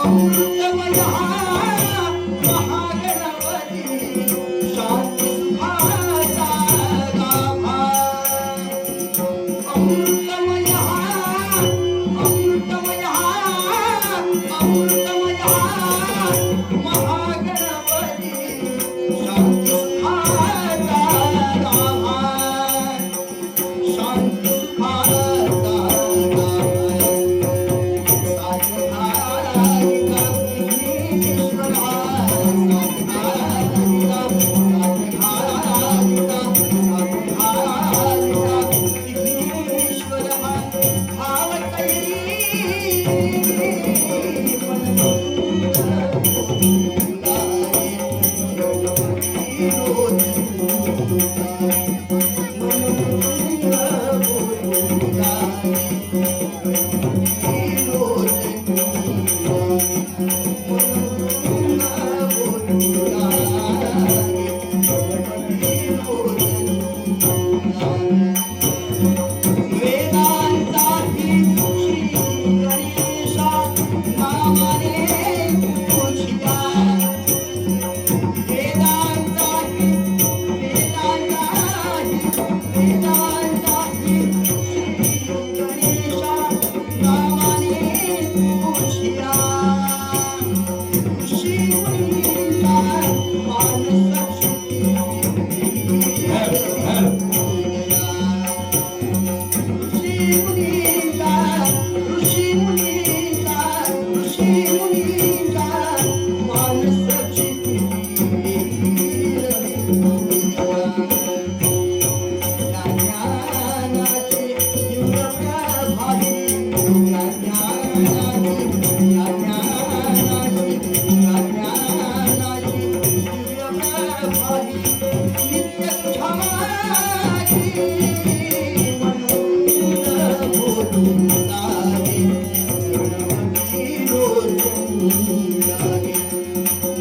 अमृतमया महागणपती शांती सुखाचा गाभा अमृतमया अमृतमया अमृतमया महागणपती शांती सुखाचा गाभा शांती सुखाचा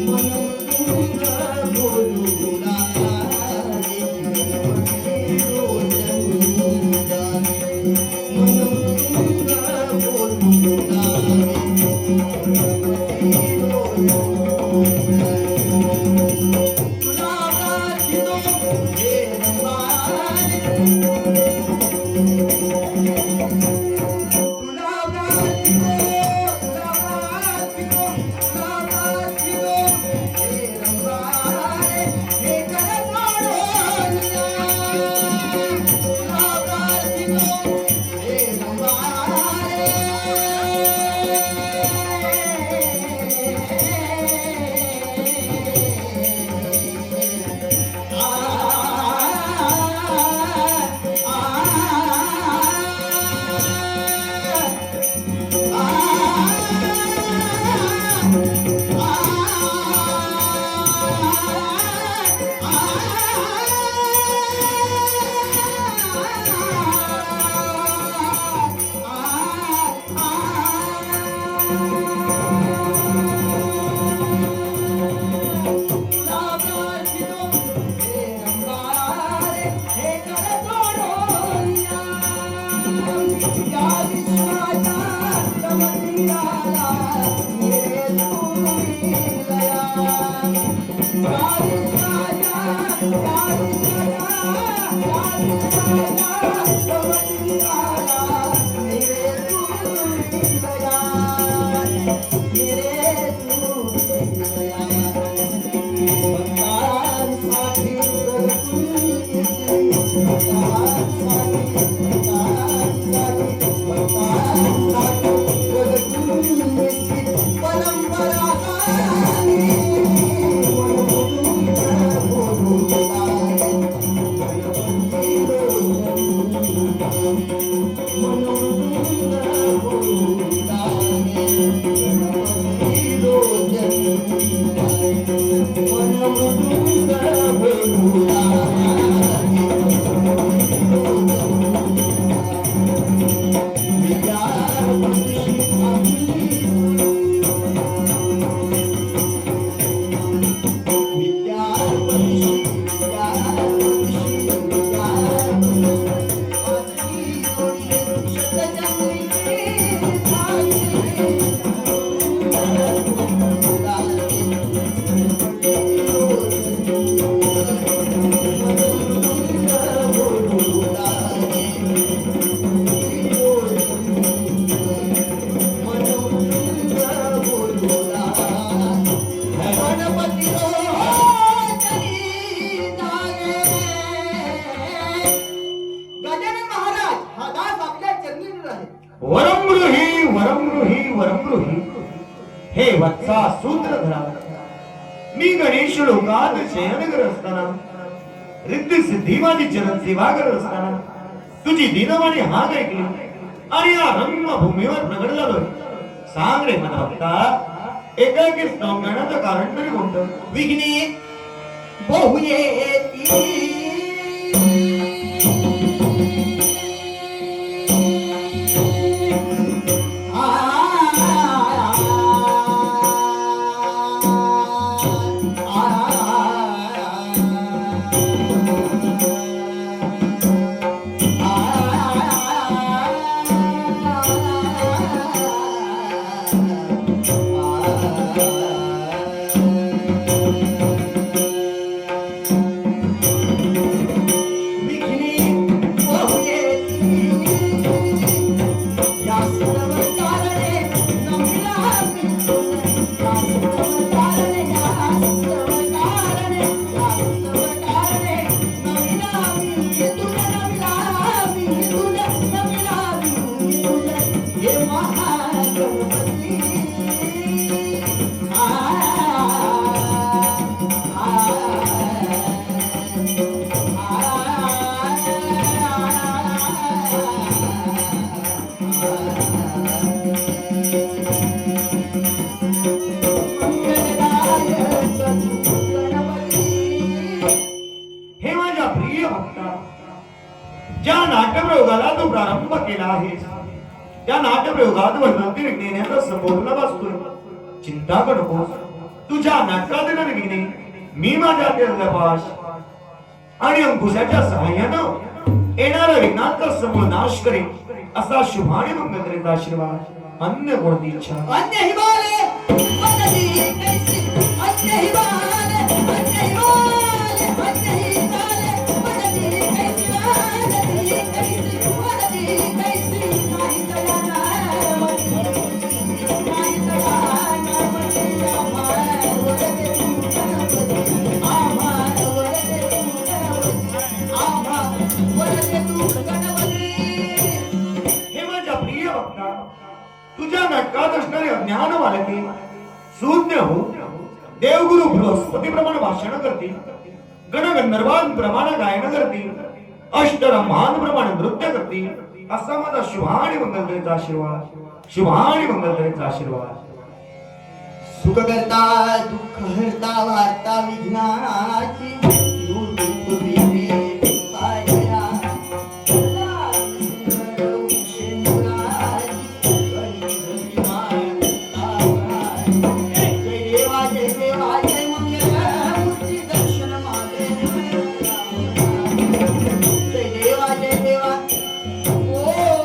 मनोरंजन वत्सा सूत्रधरा, मी गणेश लोकात शयन करत असताना, रिद्धी सिद्धी माझी चरण सेवा करत असताना तुझी दिनवाणी हाक ऐकली आणि या रंगभूमीवर प्रगट झालोय. सांग रे मला भक्ता, एकाकी स्तव करण्याचं कारण तरी कोणतं? विघ्ने बहु येती हे माझ्या प्रिय भक्ता, ज्या नाट्यप्रयोगाला तू प्रारंभ केला आहेस त्या नाट्यप्रयोगात वर्णवती विज्ञानाचा संपूर्ण वाचतोय. चिंता करू नकोस, तुझ्या नाटकातील विघ्ने मी माझ्या तेलपाश आणि अंकुशाच्या सहाय्यानं येणाऱ्या विघ्नाचा समूळ नाश करेन असा शुभ आणि मंगलकरीचा आशीर्वाद. अन्य कोणती इच्छा? अन्य हिमालय मदती कैसी अन्य हिमालय अन्य हिमालय अन्य हिमालय मदती कैसी मदती कैसी मदती कैसी नाही तया नाही तया नाही आम्हार वरते तू आम्हार वरते तू गणपती. हे माझ्या प्रिय भक्ता, तुझ्या नाटकात असणारे अज्ञान बालके शून्य हो देवगुरु बृहस्पती प्रमाण भाषण करतील, गणगंधर्वान प्रमाण गायन करतील, अष्टरंभान प्रमाण नृत्य करतील असा माझा शुभ आणि मंगलकरीचा आशीर्वाद. शुभ आणि मंगलकरीचा आशीर्वाद. सुख करता दुःख हरता वार्ता विघ्नाची दूर दूर विघ्ने पाया. Oh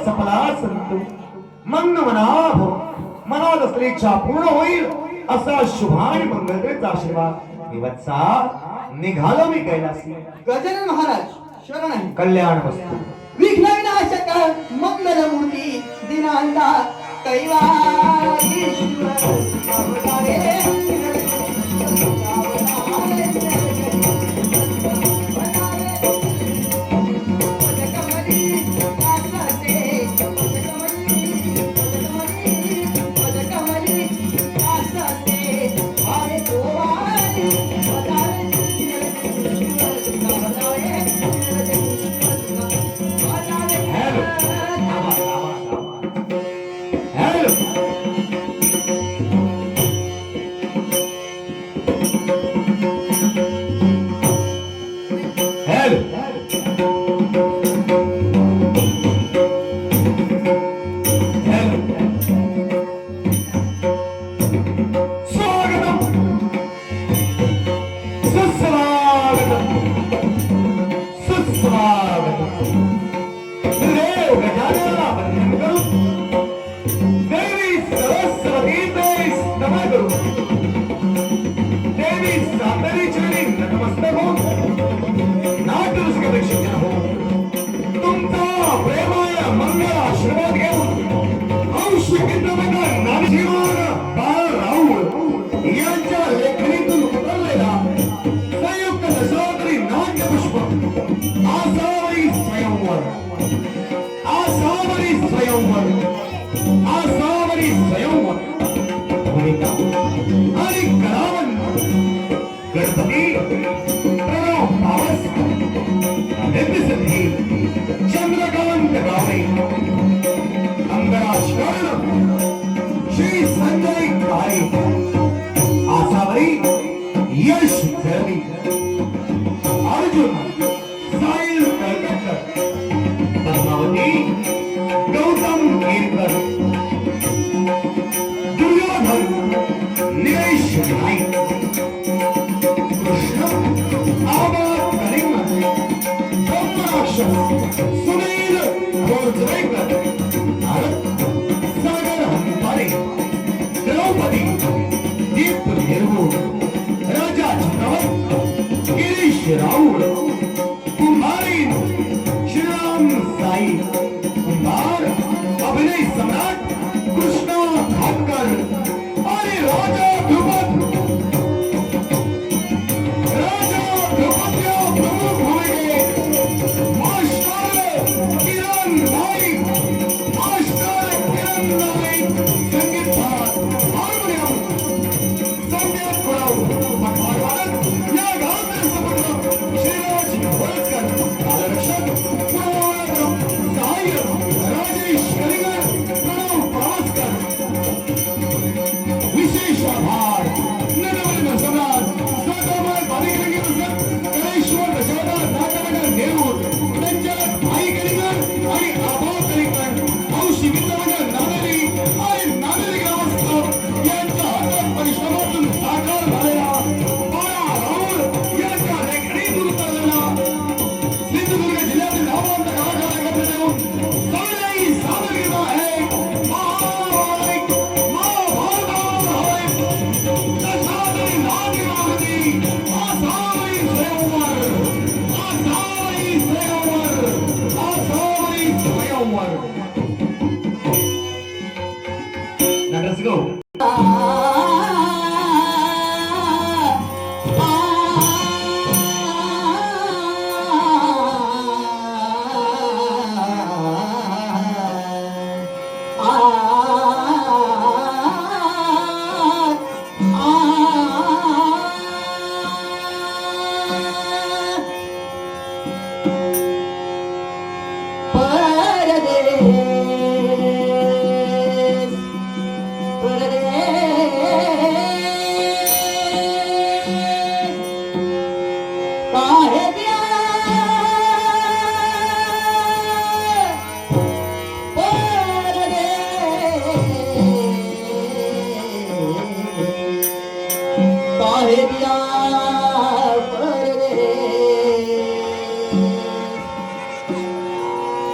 सफला संतु मंग मनाभ मनात असलेली इच्छा पूर्ण होईल असा शुभ आणि मंगलतेचा आशीर्वाद विवत्सा निघालो मी कैलासी गजानन महाराज शरण आहे. कल्याण वस्तू विघ्न विनाशक मंगल मूर्ती दिनांता कैवारीश्वर अवतारे.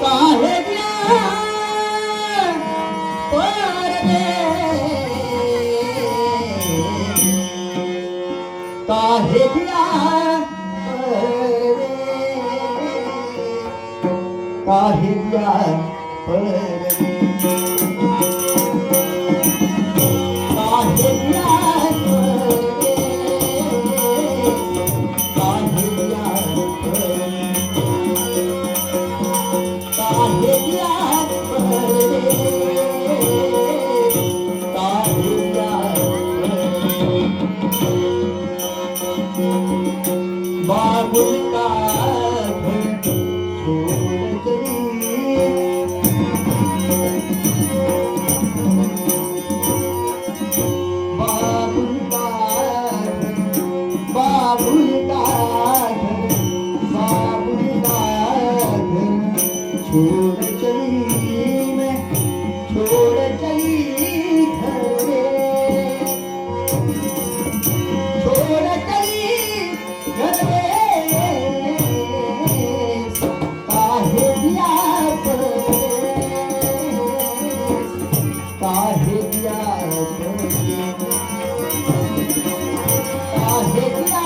काहे दिया काहे दिया काहे दिया बाबुल का घर छोड़ चली बाबुल का घर बाबुल का घर बाबुल का घर छोड़ चली मैं छोड़ चली घर रे छोड़ चली घर रे काहे दिया काहे दिया काहे दिया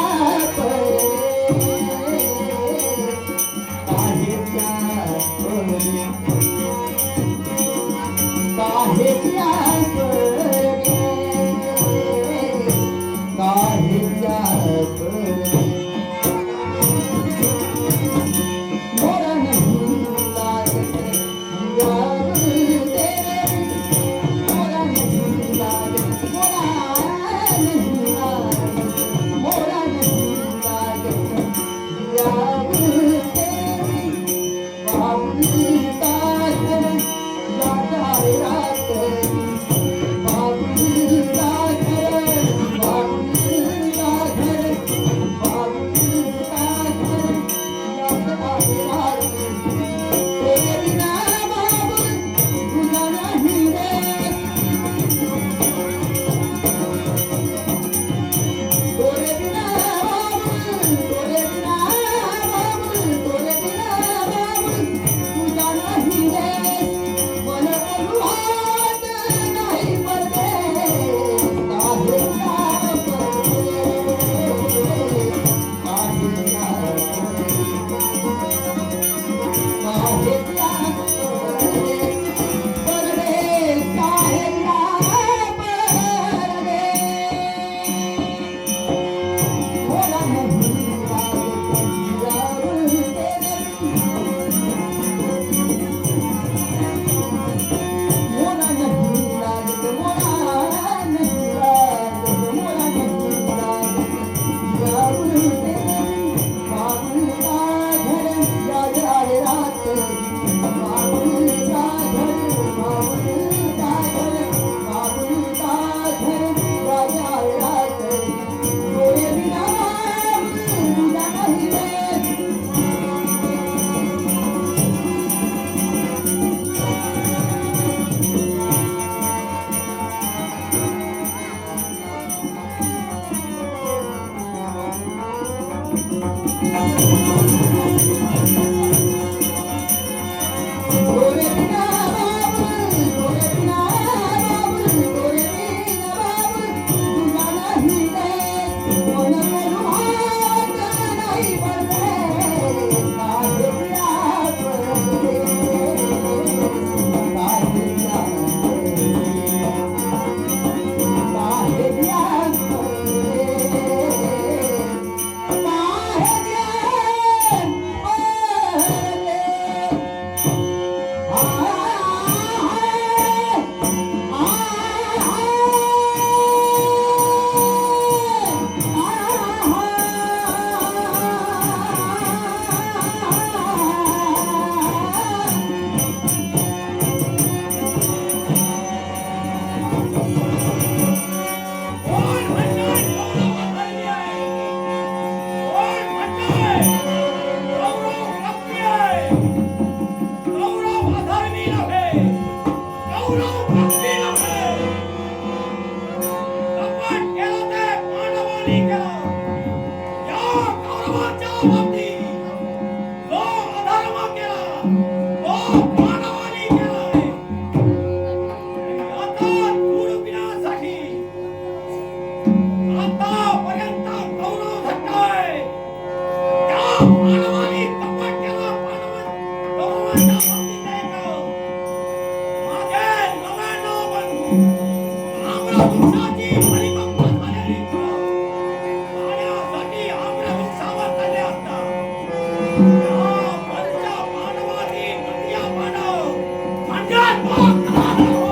काहे दिया काहे दिया काहे दिया मोरा नहीं लागत यार तेरे मोरा नहीं लागत मोरा नहीं लागत यार तेरी बाबुल का घर राजा रात बाबुल का घर बाबुल का घर बाबुल का घर राजा रात तेरे बिना बाबुल गुजारा नहीं रे तोरे बिना बाबुल तोरे बिना बाबुल तोरे बिना बाबुल गुजारा नहीं रे मन अनुहार नहीं पड़ते काहे क्या काहे क्या काहे क्या परदेस काहे क्या परदेस मोरा नहीं लागत यार तेरे मोरा नहीं लागत मोरा नहीं लागत मोरा नहीं लागत बाबुल तेरे बाबुल का घर राजा रात बाबुल का घर बाबुल का घर बाबुल का घर राजा रात तोरे बिना बाबुल गुजारा नहीं रे तोरे बिना बाबुल तोरे बिना बाबुल तोरे बिना बाबुल गुजारा नहीं रे मन अनुहार नहीं पड़ते काहे दिया काहे दिया काहे दिया मानवाची परिपक्व झालेली फळं खाण्यासाठी आम्रवृक्षावर चालले असतात. त्या पंच पांडवाची नदिया पांडव म्हणजेच तो गदाधर हो.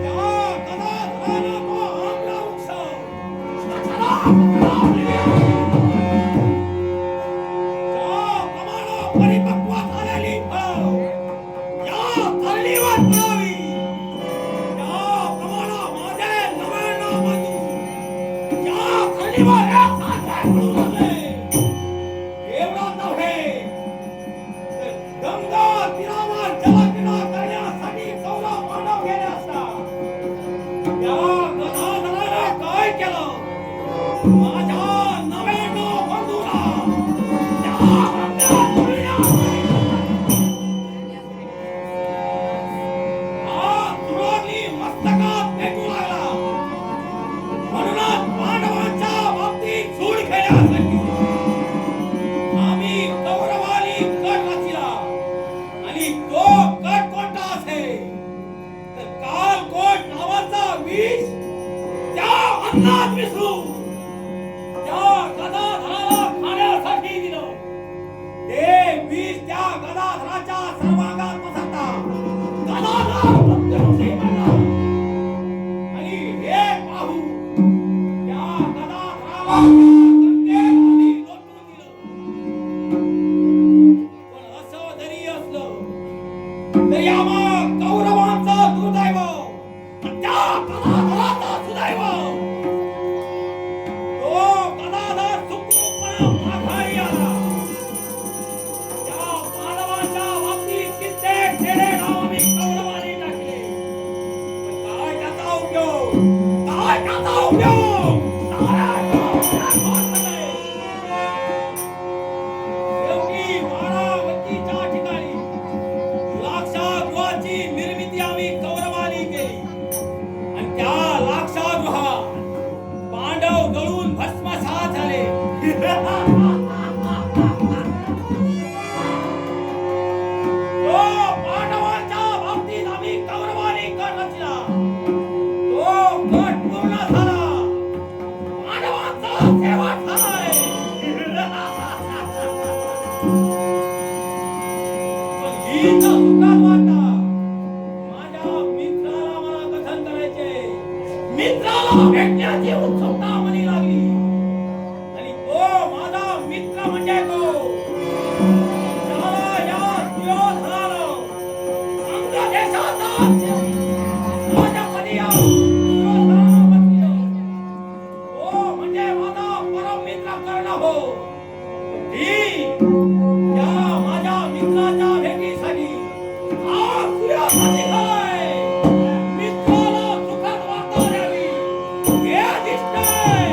त्या गदाधराला तो आम्रवृक्ष स्वतःला पकडावले. परिपक्व झालेली फळं या तळणीवर पडावी. या प्रमाणामध्ये नव्याण्णव बंधू या तळणीवर एकसारखे पडून आले. एवढं नव्हे तर गंगा तीरावर जलक्रीडा करण्यासाठी कौरव पांडव गेले असतात. त्या गदाधराने काय केलं? माझ्या 99 बंधूला मस्तकात पेटू लागला. म्हणूनच पांडवांच्या बाबतीत सूड खेळण्यासाठी आम्ही कौरवाली गट रचला. आणि तो गट कोणता असेल तर कालकोट नावाचा विष त्या अन्नात मिसळू त्या गदाधराला खाण्यासाठी दिलं. ते विष त्या गदाधराच्या सर्वांगात पसरता गदाधर मृत्यूमुखी पडला. आणि हे पाहू त्या गदाधराला गंगेमध्ये लोटून दिलं. पण असं जरी असलं तरी आम्हा कौरवांचं दुर्दैव आणि त्या गदाधराचं सुदैव. तो गदाधर सुखरूपपणे माघारी आला. त्या पांडवांच्या बाबतीत कित्येक खेडे गाव आम्ही कौरवांनी टाकले. पण काय त्याचा उपयोग? काय त्याचा उपयोग? शेवटी बारामतीच्या ठिकाणी लाक्षागृहाची निर्मिती आम्ही कौरवांनी केली. आणि त्या लाक्षागृहात पांडव जळून भस्मसात झाले. तो पांडवांच्या बाबतीत आम्ही कौरवांनी गट रचला. तो गट पूर्ण झाला. पांडवांचा शेवट झालाय. पण ही तर सुखात वाटा. माझ्या मित्राला मला कथन करायचे. मित्राला भेटण्याची उत्सुकता मनी लागली. आणि तो माझा मित्र म्हणजे तो ज्याला या दुर्योधनानं अंग देशाचा राजपदी या दुर्योधनानं बसविलं. तो म्हणजे माझा परम मित्र कर्ण हो. ही या माझ्या मित्राच्या भेटीसाठी आज दुर्योधन निघालाय. मित्राला सुखद वार्ता द्यावी हे दिसतंय.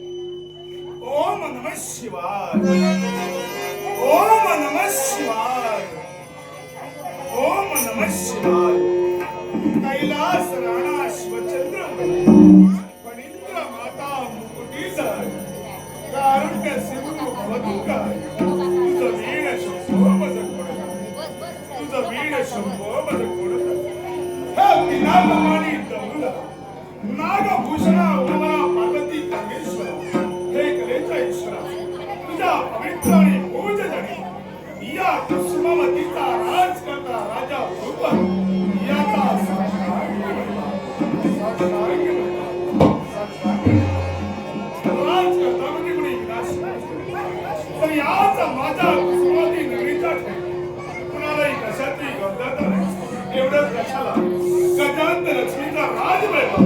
ओम नमः शिवाय ओम नमः शिवाय ओम नमः शिवाय कैलास राणा शिवचंद्र फणींद्र माता मुकुटीधर कारुण्य सिंधू भवदुकाय तुझं वीण शंभो मज कोणता तुझं वीण शंभो मज कोणता हे विनाप्रमाणे दौडला नागभूषणा उमा पार्वती परमेश्वरा हे कलेचा ईश्वरा तुझ्या पवित्र आणि पूज जणी या कुसुमावतीचा राज करता राजा भूपत याचा साक्षात राज करता म्हणजे कोणी विनाश तर याचा माझा कुसुमावती नगरीचा कुणालाही कशातही गमदाता नाही एवढंच कशाला गजांत लक्ष्मीचा राजवैभव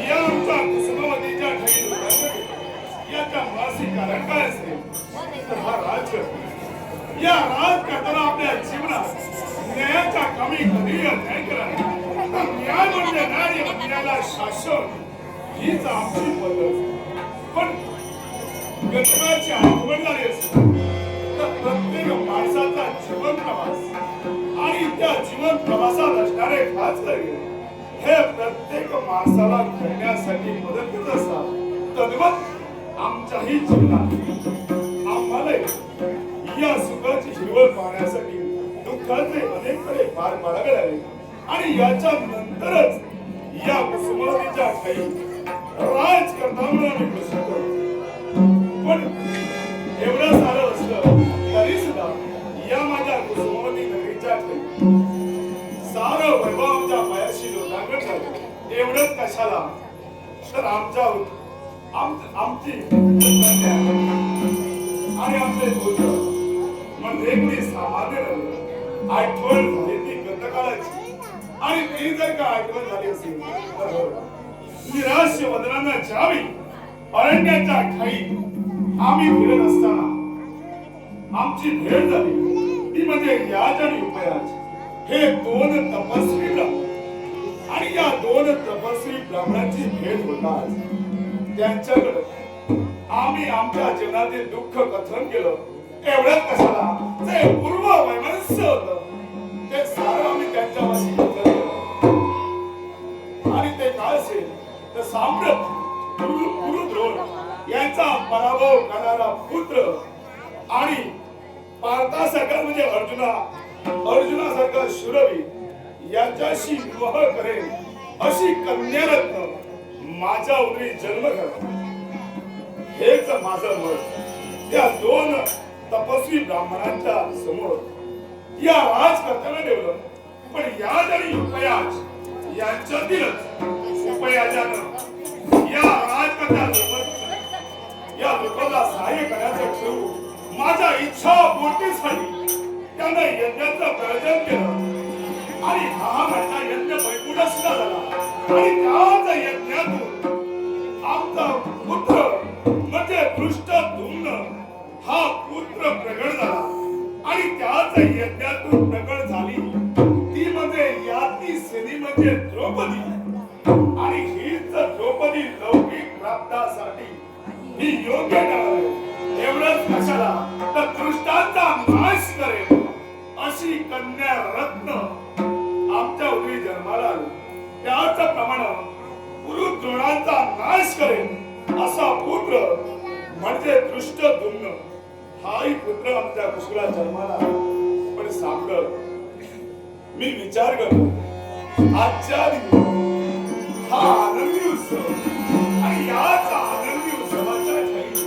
या आमच्या कुसुमावतीच्या ठेवी याच्या मुळाशी कारण काय असेल तर हा राजकर्ता या राजकर्त्याला आपल्या जीवनात न्यायाच्या कमी कधी अन्याय केला नाही तर न्याय म्हणजे न्याय न्यायाला शासन हीच आमची पद्धत पण घटनाची आठवण झाली असेल तर प्रत्येक माणसाचा जीवन प्रवास आणि त्या जीवन प्रवासात असणारे खास कार्य हे प्रत्येक माणसाला करण्यासाठी मदत करत असतात तद्वत आमच्याही जीवनात आम्हाला या सुखाची हिरवळ पाहण्यासाठी दुःखाचे अनेककडे पार पाडावे लागले आणि याच्या नंतरच या कुसुमावतीच्या ठाई राज करताना आम्ही प्रश्न पण एवढं सारं असलं तरी सुद्धा या माझ्या कुसुमावती नगरीच्या ठाई सारं वैभव आमच्या पायाशी लोटांगण झालं एवढंच कशाला तर आमची कन्या आणि आमचे पुत्र म्हणजे कोणी सामान्य नव्हे आठवण झाली ती गतकाळाची आणि ती जर का आठवण झाली असेल तर निराश वदनांना जावी अरण्याच्या ठाई आम्ही फिरत असताना आमची भेट झाली ती म्हणजे याच आणि उपयाच हे दोन तपस्वी ब्राह्मण आणि या दोन तपस्वी ब्राह्मणांची भेट होताच त्यांच्याकडे आम्ही आमच्या जीवनातील दुःख कथन केलं एवढंच कशाला जे पूर्व वैमनस्य होतं ते सारं आम्ही त्यांच्यापाशी आणि ते काय असेल तर साम्राट गुरुद्रोण यांचा पराभव करणारा पुत्र आणि पार्थासारखा म्हणजे अर्जुनासारखा शूरवीर याच्याशी विवाह करेल अशी कन्यारत्न माझ्या उदरी जन्म घडला हेच माझं मत त्या दोन तपस्वी ब्राह्मणांच्या समोर या राजकर्त्याला ठेवलं पण याज आणि उपयाज यांच्यातीलच उपयाजानं या राजकर्त्या या लोकांना सहाय्य करण्याचं ठरवून माझ्या इच्छा पूर्तीसाठी त्यानं यज्ञाचं प्रयोजन केलं आणि हा माझा यज्ञ वैकुंठ सुद्धा झाला आणि त्याच यज्ञातून आमचा पुत्र म्हणजे दृष्टद्युम्न हा पुत्र प्रगट झाला आणि त्याच यज्ञातून प्रगट झाली ती म्हणजे याती सेनी म्हणजे द्रौपदी आणि हीच द्रौपदी लौकिक प्राप्तासाठी ही योग्य नाही एवढंच कशाला तर दृष्टांचा नाश करेल अशी कन्या रत्न आमच्या उदरी जन्माला आली त्याच प्रमाणे गुरुद्रोणांचा नाश करेल असा पुत्र म्हणजे दृष्टद्युम्न हाही पुत्र आमच्या कुशला जन्माला आला पण सांगत मी विचार करतो आजच्या दिवशी हा आनंदी उत्सव आणि याच आनंदी उत्सवाच्या ठाई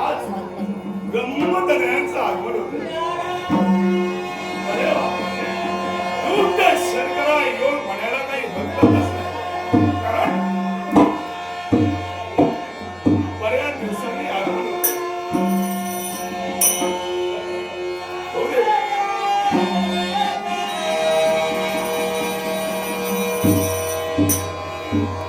आज ब्रह्मदर्यांचं आगमन होते अरे वा दुर्ग शंकरा योग म्हणायला काही हरकतच नाही कारण बऱ्याच दिवसांनी आगमन होते होऊ दे. ता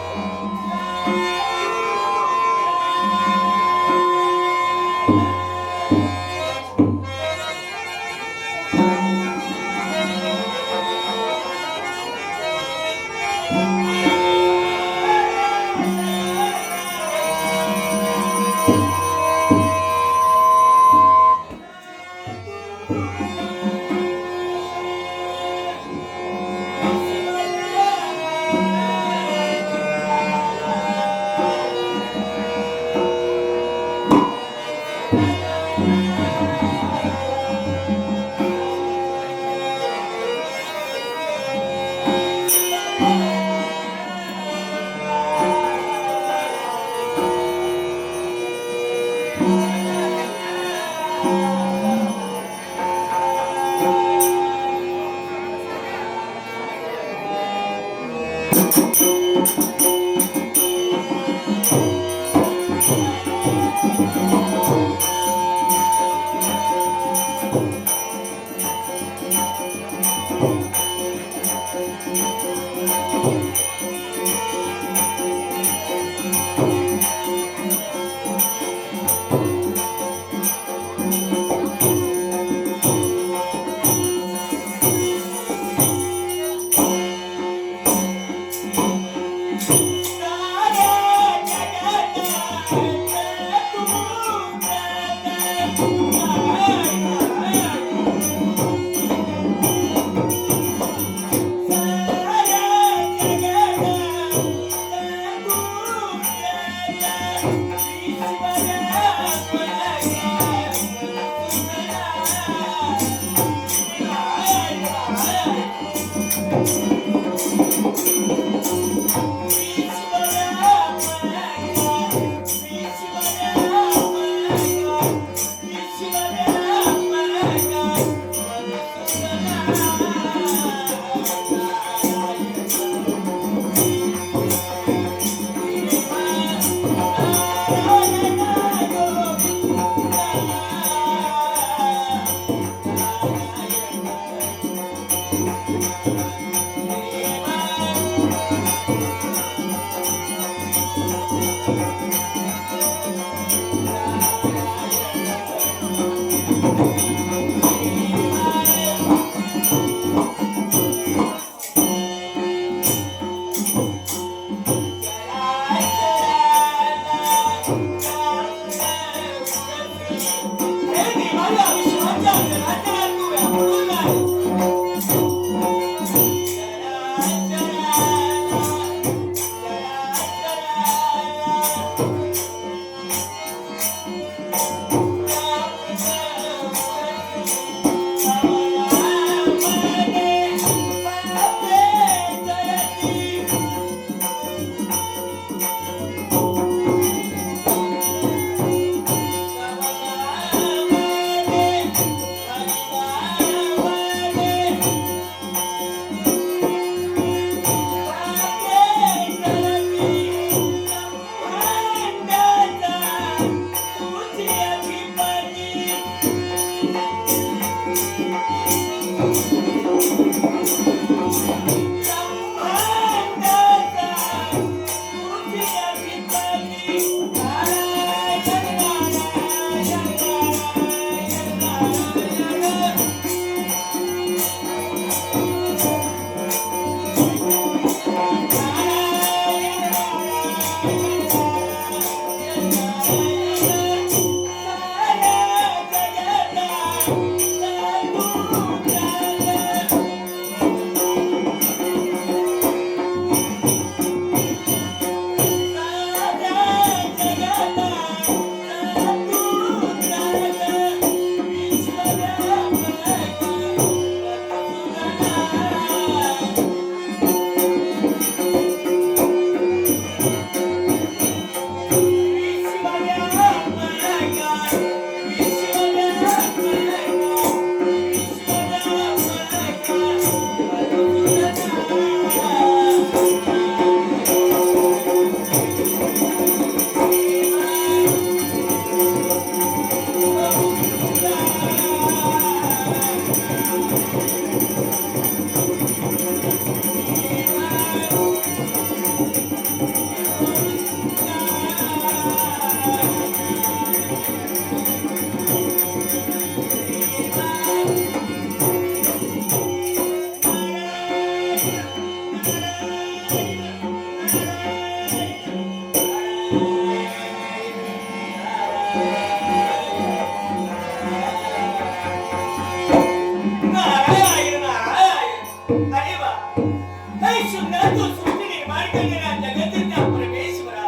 करणाऱ्या जगतीच्या परमेश्वरा,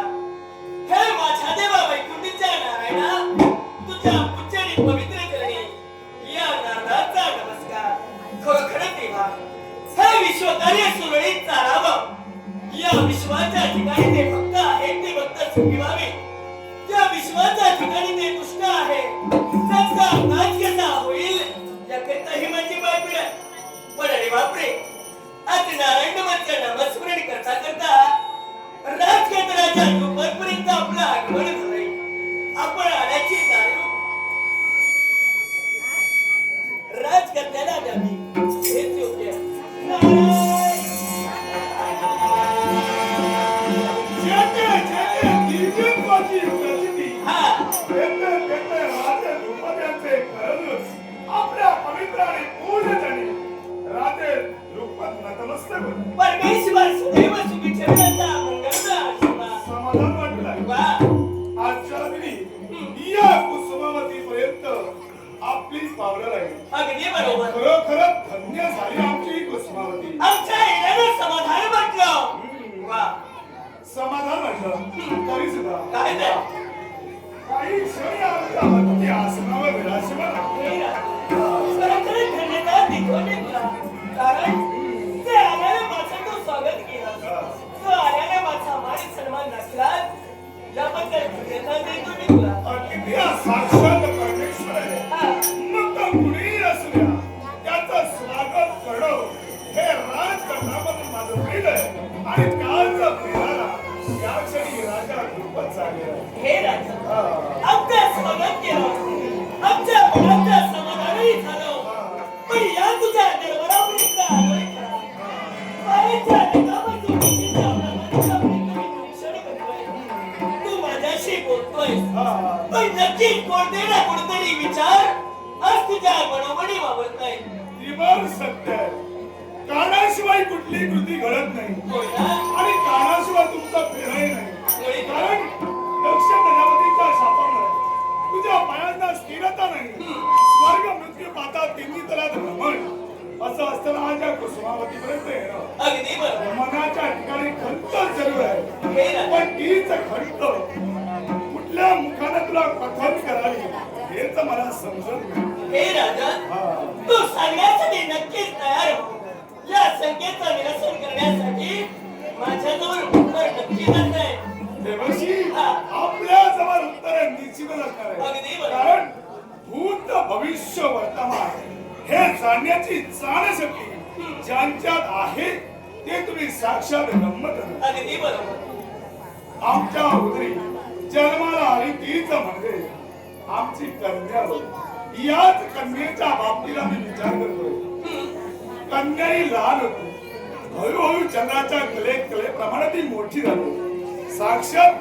हे माझ्या देवा वैकुंठीच्या नारायणा, तुझ्या उच्चारी पवित्र चरणी या नारदाचा नमस्कार. खरोखर देवा, हे विश्वकार्य सुरळीत चालावं, या विश्वाच्या ठिकाणी ते भक्त आहेत ते भक्त सुखी व्हावे, त्या विश्वाच्या ठिकाणी ते कृष्ण आहे त्यांचा नाच कसा होईल याकरिता ही माझी बातमी आहे. पण अरे बापरे, आज नारायण नामाचं नामस्मरण करता करता राजकंदराच्या दुपारपर्यंत आपलं आगमन झालंय. आपण आल्याची जाणीव राजकन्याला द्यावी हेच योग्य आहे. नारायण दिव्यत्वाची प्रचिती हा राजे द्रुपदांचे खरंच आपल्या पवित्र आणि पूज्यजनी राजे द्रुपद नतमस्तक होते. परमेश्वर सुदैव सुखी ठेवण्याचा मंगलचा आशीर्वाद. समाधान वाटलं. वा, आजच्या दिनी या कुसुमावती पर्यंत आपली पावलं राहील. अगदी बरोबर. खरोखरच धन्य झाली आमची कुसुमावती. आमच्या येण्यानं समाधान वाटलं. वा, समाधान वाटलं तरी सुद्धा काय ते? काही क्षणी आमच्या भक्ती आसनावर विराजमान आहे. हे राजा, खरोखरच धन्यवाद दिखवले तुला. कारण ते आल्याने माझं तू स्वागत केलं. तू आल्याने माझा मान सन्मान राखला. याबद्दल धन्यवाद देतो मी तुला. किती साक्षात परमेश्वर आहे. हा, मग तो कुणीही असू द्या, त्याचं स्वागत करणं हे राजकारणामधून माझं प्रिय आहे. आणि कालचा प्रियाला या क्षणी राजा द्रुपद झाले आहे. हे राजा, आमचं स्वागत केलं, आमच्या मनाचं समाधानही झालं. पण या तुझ्या दरबारापर्यंत आलोय खरा. पायाच्या नखापासून तुझ्या मनापर्यंत मी निरीक्षण करतोय. तू माझ्याशी बोलतोय, पण नक्की कोणते ना कोणतरी विचार आज तुझ्या मनोमनी वावरत नाही. निबर सत्य आहे. कानाशिवाय कुठली कृती घडत नाही होय ना? आणि कानाशिवाय तुमचा फेरही नाही. होय. कारण दक्ष प्रजापतीच्या शापामुळे तुझ्या पायांना स्थिरता नाही. स्वर्ग मृत्यू पाहता तिन्ही तलात भ्रमण असं असताना माझ्या कुसुमावतीपर्यंत येणं अगदी बरोबर. मनाच्या ठिकाणी खंत जरूर आहे. हे राजा, पण तीच खंत कुठल्या मुखाने तुला कथन करावी हेच मला समजत नाही. हे राजा, तू सांगण्यासाठी नक्कीच तयार हो. या संख्येचं निरसन करण्यासाठी माझ्याजवळ उत्तर नक्कीच आहे. देवर्षी आपल्या जवळ उत्तर निश्चितच असणार आहे. अगदी बरोबर. कारण भूत भविष्य वर्तमान हे जाणण्याची जाणशक्ती ज्यांच्यात आहे ते तुम्ही साक्षात गंमत अगदी बरोबर. आमच्या उदरी जन्माला आली तीच म्हणजे आमची कन्या होती. याच कन्येच्या बाबतीला मी विचार करतोय. कन्या ही लहान होती. हळूहळू चंद्राच्या कलेप्रमाणे ती मोठी झाली. साक्षात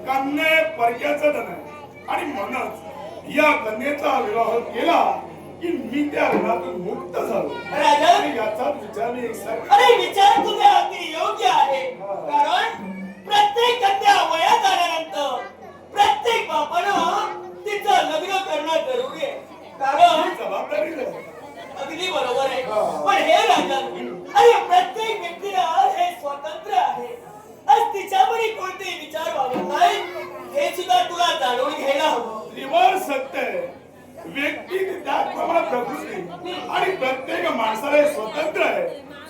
कन्या परक्याचं धन आहे. आणि म्हणूनच या कन्येचा विवाह केला की मी त्या ऋणातून मुक्त झालो. राजा, आणि याचाच विचार मी एक अरे विचार तुझा अगदी योग्य आहे. कारण प्रत्येक कन्या वयात आल्यानंतर प्रत्येक बापानं तिचं लग्न करणं जरुरी आहे. कारण जबाबदारी आहे. अगदी बरोबर आहे. पण हे राजा, अरे प्रत्येक व्यक्तीला हे स्वातंत्र्य आहे. आज तिच्यावरही कोणते विचार वावरत नाही हे सुद्धा तुला जाणून घ्यायला हवं. निव्वळ सत्य आहे. व्यक्ती त्याप्रमाणे प्रकृती आणि प्रत्येक माणसाला हे स्वतंत्र आहे.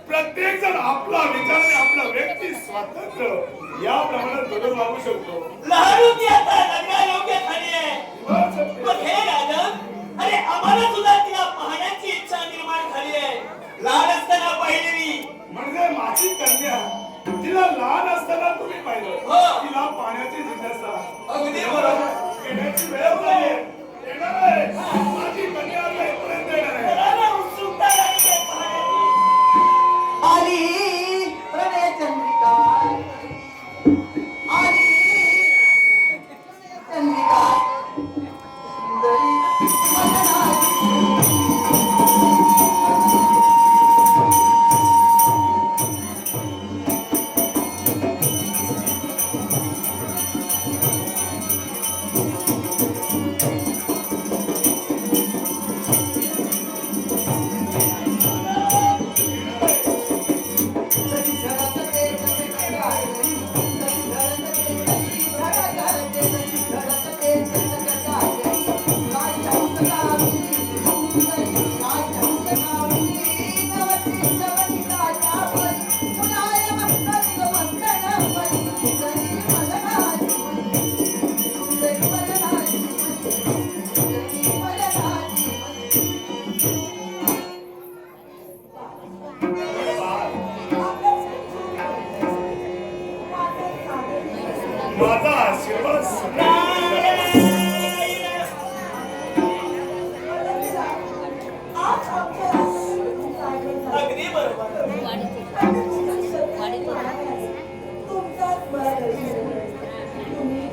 प्रत्येक जण आपला विचार आणि आपला व्यक्ती स्वातंत्र्य याप्रमाणे बदल वागू शकतो. लहान होती आता लग्नायोग्य झाली आहे. निव्वळ सत्य पण हे राजा, अरे आम्हाला सुद्धा तिला पाहण्याची इच्छा निर्माण झाली आहे. लहान असताना पाहिलेली म्हणजे माझी कन्या तिला लहान असताना तुम्ही पाहिलं. हो. तिला पाण्याची जिज्ञासा अगदी बरोबर. येण्याची वेळ झाली. येणार आहे. माझी कन्या आता इथपर्यंत येणार आहे. मला उत्सुकता लागली आहे पाहण्याची. आली प्रणय चंद्रिका आली चंद्रिका सुंदरी मदनाची माझा आशीर्वाद सदैव आज आमच्या राष्ट्रामध्ये तुमचा आग्रह अगदी बरोबर तुमचाच बळा तुम्ही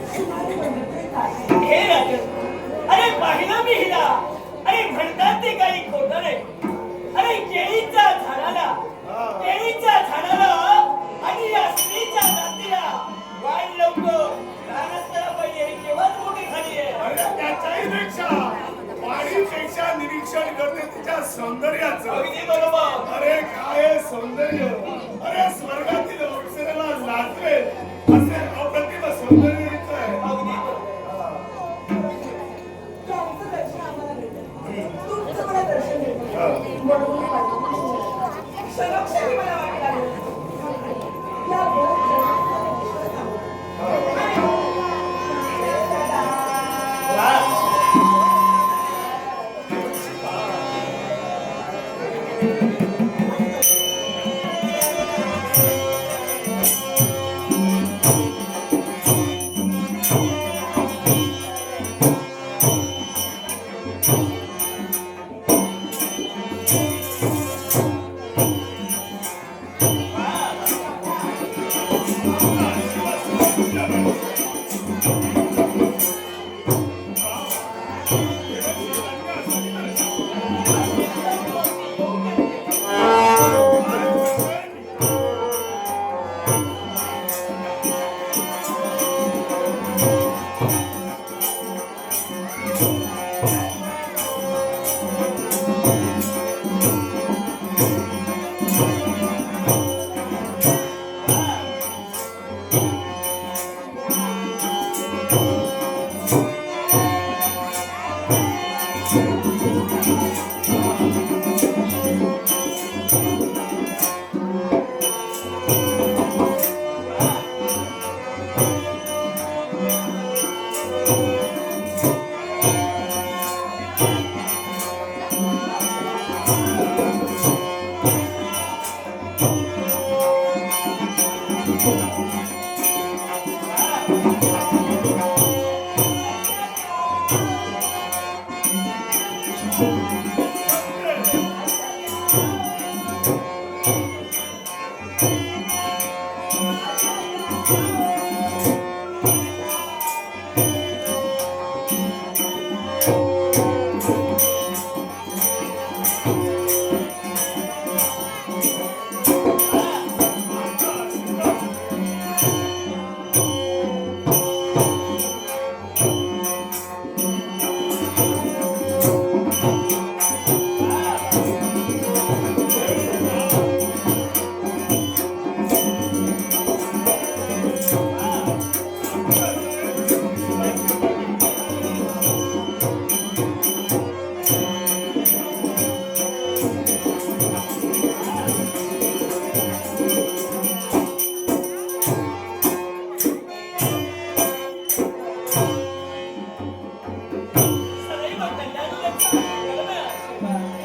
तुम्हाला बघितले काय हे राजन अरे पाहिलं मी हिला अरे म्हणतात ते काही खोटं नाही अरे केळीच्या झाडाला आणि या स्त्रीच्या जातीला वाढ लवकर लहान असताना पाहिजे ही केव्हाच मोठी झाली आहे अरे त्याच्याही पेक्षा वाढीपेक्षा निरीक्षण करते तिच्या सौंदर्याचं अगदी बरोबर अरे काय सौंदर्य अरे स्वर्गातील अप्सरेला लाजवे असे अप्रतिम सौंदर्य हिचं आहे अगदी बरोबर त्यांचं दर्शन आम्हाला भेटेल तुमचं मला दर्शन भेटेल म्हणून मी पाहिजे क्षणोक्षणी मला वाटलं या दोन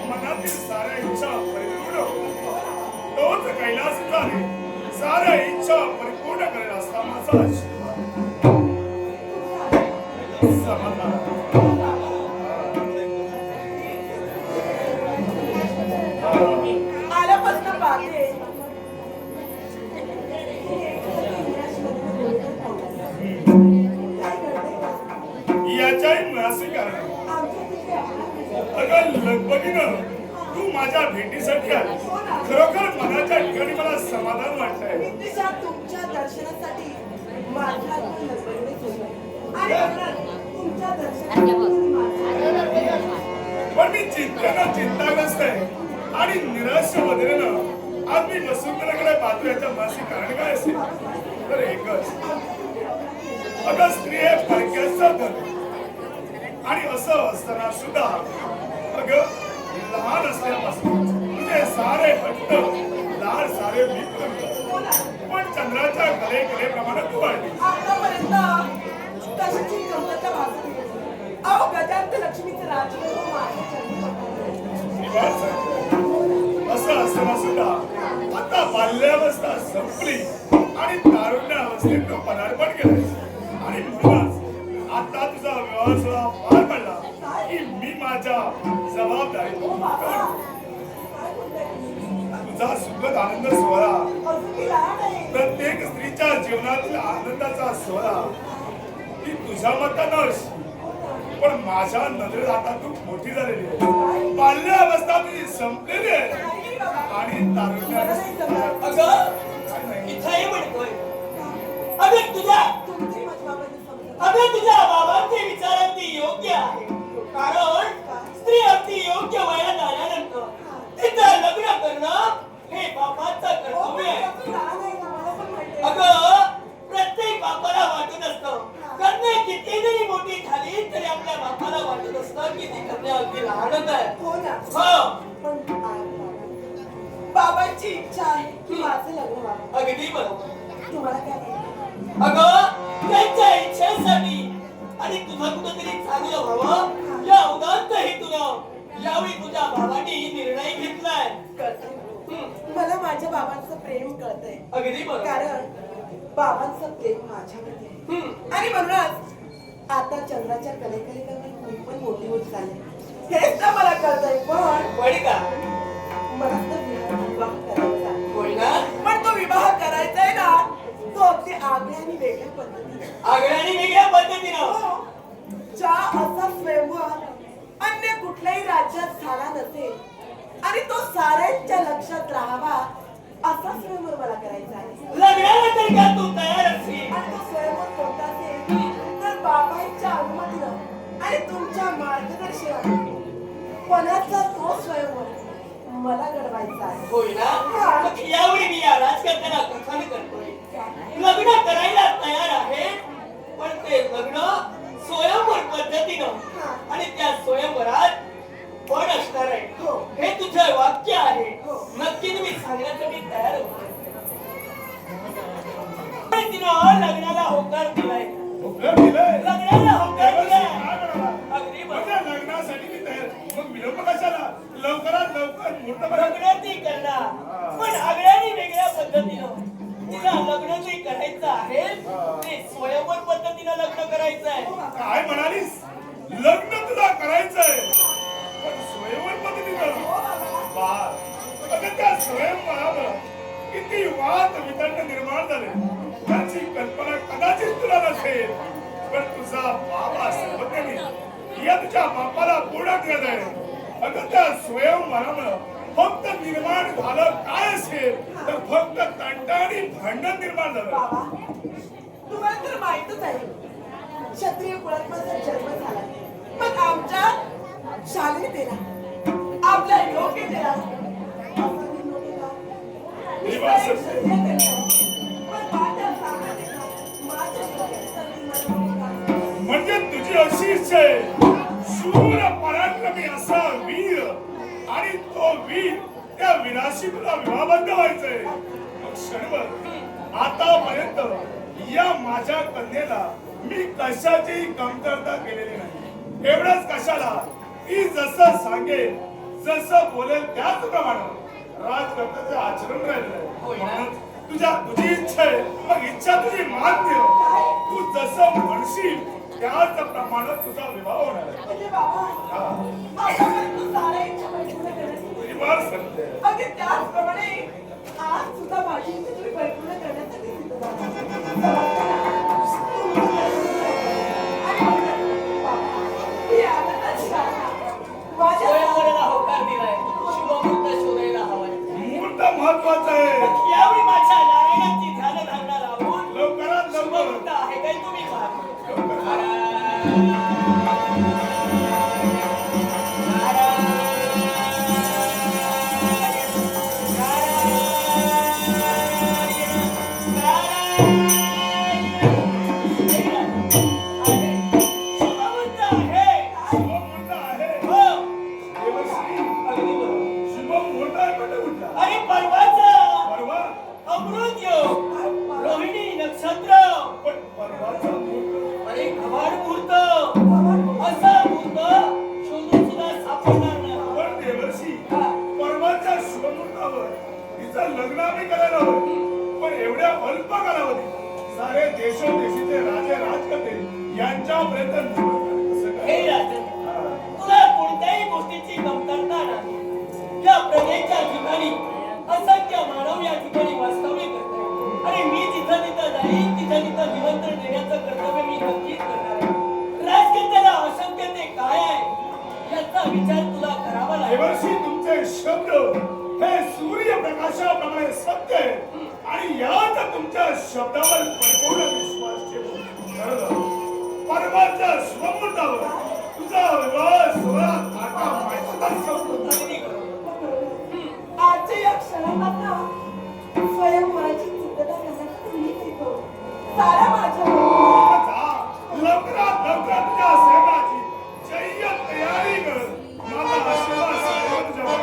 मनातील साऱ्या इच्छा परिपूर्ण तोच कैलास जाणे साऱ्या इच्छा परिपूर्ण करेल असा माझा आशीर्वाद समाधान आल्यापासून पाहते याच्याही मनाचे कारण अगं लगबगीनं तू माझ्या भेटीसाठी आली खरोखर मनाच्या ठिकाणी मला समाधान वाटतंय विद्येच्या तुमच्या दर्शनासाठी माझा हात लगबगीत होता. आणि म्हणून तुमच्या दर्शनासाठी माझा पण मी चिंतेनं चिंताग्रस्त आहे आणि निराश वगैरेनं आज मी वसुंधराकडे पाहतो याच्या मानसिक कारण काय असेल तर एकच अगं स्त्री हे परक्याचं धन आणि असं असताना सुद्धा अगं लहान असल्यापासून तुझे सारे हट्ट लाड सारे मी पण चंद्राच्या कलेप्रमाणे तू वाढली आतापर्यंत कशाची गंमत भासत नाही. अहो गजांत लक्ष्मीचं राज्य माझ्या असं असताना सुद्धा आता बाल्यावस्था संपली आणि तारुण्य अवस्थेत तो पदार्पण केला तुझा सुखद आनंद सोहळा अजून मी लहान आहे. प्रत्येक स्त्रीच्या जीवनातील आनंदाचा सोहळा ही तुझ्या मतानच, पण माझ्या नजरेत आता तू मोठी झालेली आहे. बाल्य अवस्था तुझी संपलेली आहे नाही बाबा. आणि मला तारुण्यात नाही जमणार. अगं इथंही म्हणतोय अगं तुझ्या तुमची माझ्या बाबांनी समजलं. अगं तुझ्या बाबांचे विचार अगदी योग्य आहे. कारण स्त्री अगदी योग्य वयात आल्यानंतर तिचं लग्न करणं हे बापाचं हो, पण कर्तव्य आहे. अजून लहान आहे ना, मला पण माहिती आहे. अगं प्रत्येक बापाला वाटत असतं करणे किती जरी मोठी झाली तरी आपल्या बापाला वाटत असतं की ती करणे अगदी लहानच आहे. हो ना. हो पण बाबांची इच्छा आहे की माझं लग्न व्हावं. अगदी बरोबर. तुम्हाला काय वाटतं? अगं त्यांच्या इच्छेसाठी आणि तुझं कुठंतरी चांगलं व्हावं या उदात्त हेतूनं यावेळी तुझ्या भावाने निर्णय घेतलाय. कळतंय. मला माझ्या बाबांचं प्रेम कळतंय. अगदी बरोबर. कारण बाबांचं प्रेम माझ्यावरती आहे. आणि म्हणूनच आता चंद्राच्या कलेकलेवर मी पण मोठी होत चालले. हेच तर मला कळतंय. वडी का मला तर विवाह करायचा आहे. होय ना पण तो विवाह करायचा आहे ना, तो अगदी आगळ्या आणि वेगळ्या पद्धतीने. आगळ्याने वेगळ्या पद्धतीनं. हो. ज्या असा स्वयंवर अन्य कुठल्याही राज्यात झाला नसेल आणि तो साऱ्यांच्या लक्षात राहावा असा स्वयंवर मला करायचा आहे. लग्नाला तरी का तू तयार असशील? आणि तो स्वयंवर कोणता असेल तर बाबांच्या अनुमतीनं आणि तुमच्या मार्गदर्शनाने कोणाचा तो स्वयंवर मला घडवायचा आहे. होय ना मग यावेळी मी या राजकर्त्याला कथन करतोय. लग्न करायला तयार आहे पण ते लग्न स्वयंवर पद्धतीनं आणि त्या स्वयंवरात कोण असणार आहे हो. हे तुझं वाक्य आहे. हो. नक्की तुम्ही सांगण्यासाठी तयार होतो. तिनं लग्नाला होकार दिलाय. उपलब्ध दिलंय. लग्नाला होकार दिलाय. काय म्हणाला? अगदी म्हणजे बरोबर. लग्नासाठी मी तयार. मग विलंब कशाला? लवकरात लवकर मुहूर्त बघा. लग्न ती करणार पण आगळ्याने वेगळ्या पद्धतीनं तिला लग्न जे करायचं आहे ते स्वयंवर पद्धतीनं लग्न करायचं आहे. काय म्हणालीस? लग्न तुला करायचंय पण स्वयंवर पद्धतीनं. वा. अगं त्या स्वयंवरावर किती वाद वितंड निर्माण झाले याची कल्पना कदाचित तुला नसेल, पण तुझा बाबा सर्वज्ञानी या तुझ्या बापाला पूर्ण करत आहे. अगं त्या स्वयंवरामुळं फक्त निर्माण झालं काय असेल तर फक्त तंटा आणि भांडण निर्माण झालं. बाबा, तुम्हाला तर माहितच आहे क्षत्रिय कुळात माझा जन्म झाला. मग आमच्या शालीनतेला आपल्या योग्यतेला म्हणजे तुझी अशी इच्छा आहे शूर पराक्रमी असा वीर आणि तो वीर त्या वीराशी तुला विवाहबद्ध व्हायचंय. मग क्षणभर आतापर्यंत या माझ्या कन्येला मी कशाची कमतरता केलेली नाही. एवढंच कशाला ती जसं सांगेल जसं बोलेल त्याचप्रमाणे राजकर्त्याचे आचरण राहिलेलं आहे. तुझी इच्छा आहे मग इच्छा तुझी मान्य. तू जसं म्हणशील त्याच प्रमाणे तुझा विवाह होणार आहे. म्हणजे बाबा आतापर्यंत साऱ्या इच्छा परिपूर्ण करण्यासाठी तुझी वार संपते. अगदी त्याचप्रमाणे आज सुद्धा माझी इच्छा तुम्ही परिपूर्ण करण्यासाठी सिद्ध झाला. ही आनंदाची घटना माझ्या स्वयंवराला होकार दिलाय. शुभमुहूर्त शोधायला हवाय. मुहूर्त महत्वाचा आहे. यावेळी माझ्या नारायणाची ध्यानधारणा लावून लवकरात लवकर शुभमुहूर्त आहे काही तुम्ही पहा. शुभमुहूर्त आहे. मुहूर्त आहे. हो. देवर्षी, अगदी बरोबर. शुभ मुहूर्त आहे म्हणजे कुठला? आणि परवाचं परवा. अमृत योग रोहिणी नक्षत्र पण परवाचा मुहूर्त आणि घबाड मुहूर्त असा मुहूर्त शोधून सुद्धा सापडणार नाही. पण देवर्षी हा. परवाच्या शुभ मुहूर्तावर तिचं लग्न आम्ही करायला हवं. पण एवढ्या अल्प कालावधीत सारे देशोदेशीचे राजे राजकर्ते यांच्यापर्यंत कसं हे काय? राजन, तुला कोणत्याही गोष्टीची कमतरता नाही. या प्रजेच्या ठिकाणी असंख्य मानव या ठिकाणी वास्तव्य करतात आणि मी जिथं तिथं जाईन तिथं तिथं निमंत्रण देण्याचं कर्तव्य मी नक्कीच करणार आहे. राजकन्याला अशक्यते काय आहे याचा विचार तुला करावा लागेल. देवर्षी तुमचे शब्द हे सूर्यप्रकाशाप्रमाणे सत्य आहे आणि यात तुमच्या शब्दावर परिपूर्ण विश्वास ठेवू. परमाच्या स्वमुहूर्तावर तुझा विवाह सोहळा आता मैदानात संपतो. आजच्या या क्षणाला स्वयंवराची सिद्धता करण्याचं तुम्ही शिकव. सारा माझ्या लवकरात लवकर तुझ्या सेवाची जय्य तयारी कर. माझा आशीर्वाद सदैव तुझ्यावर.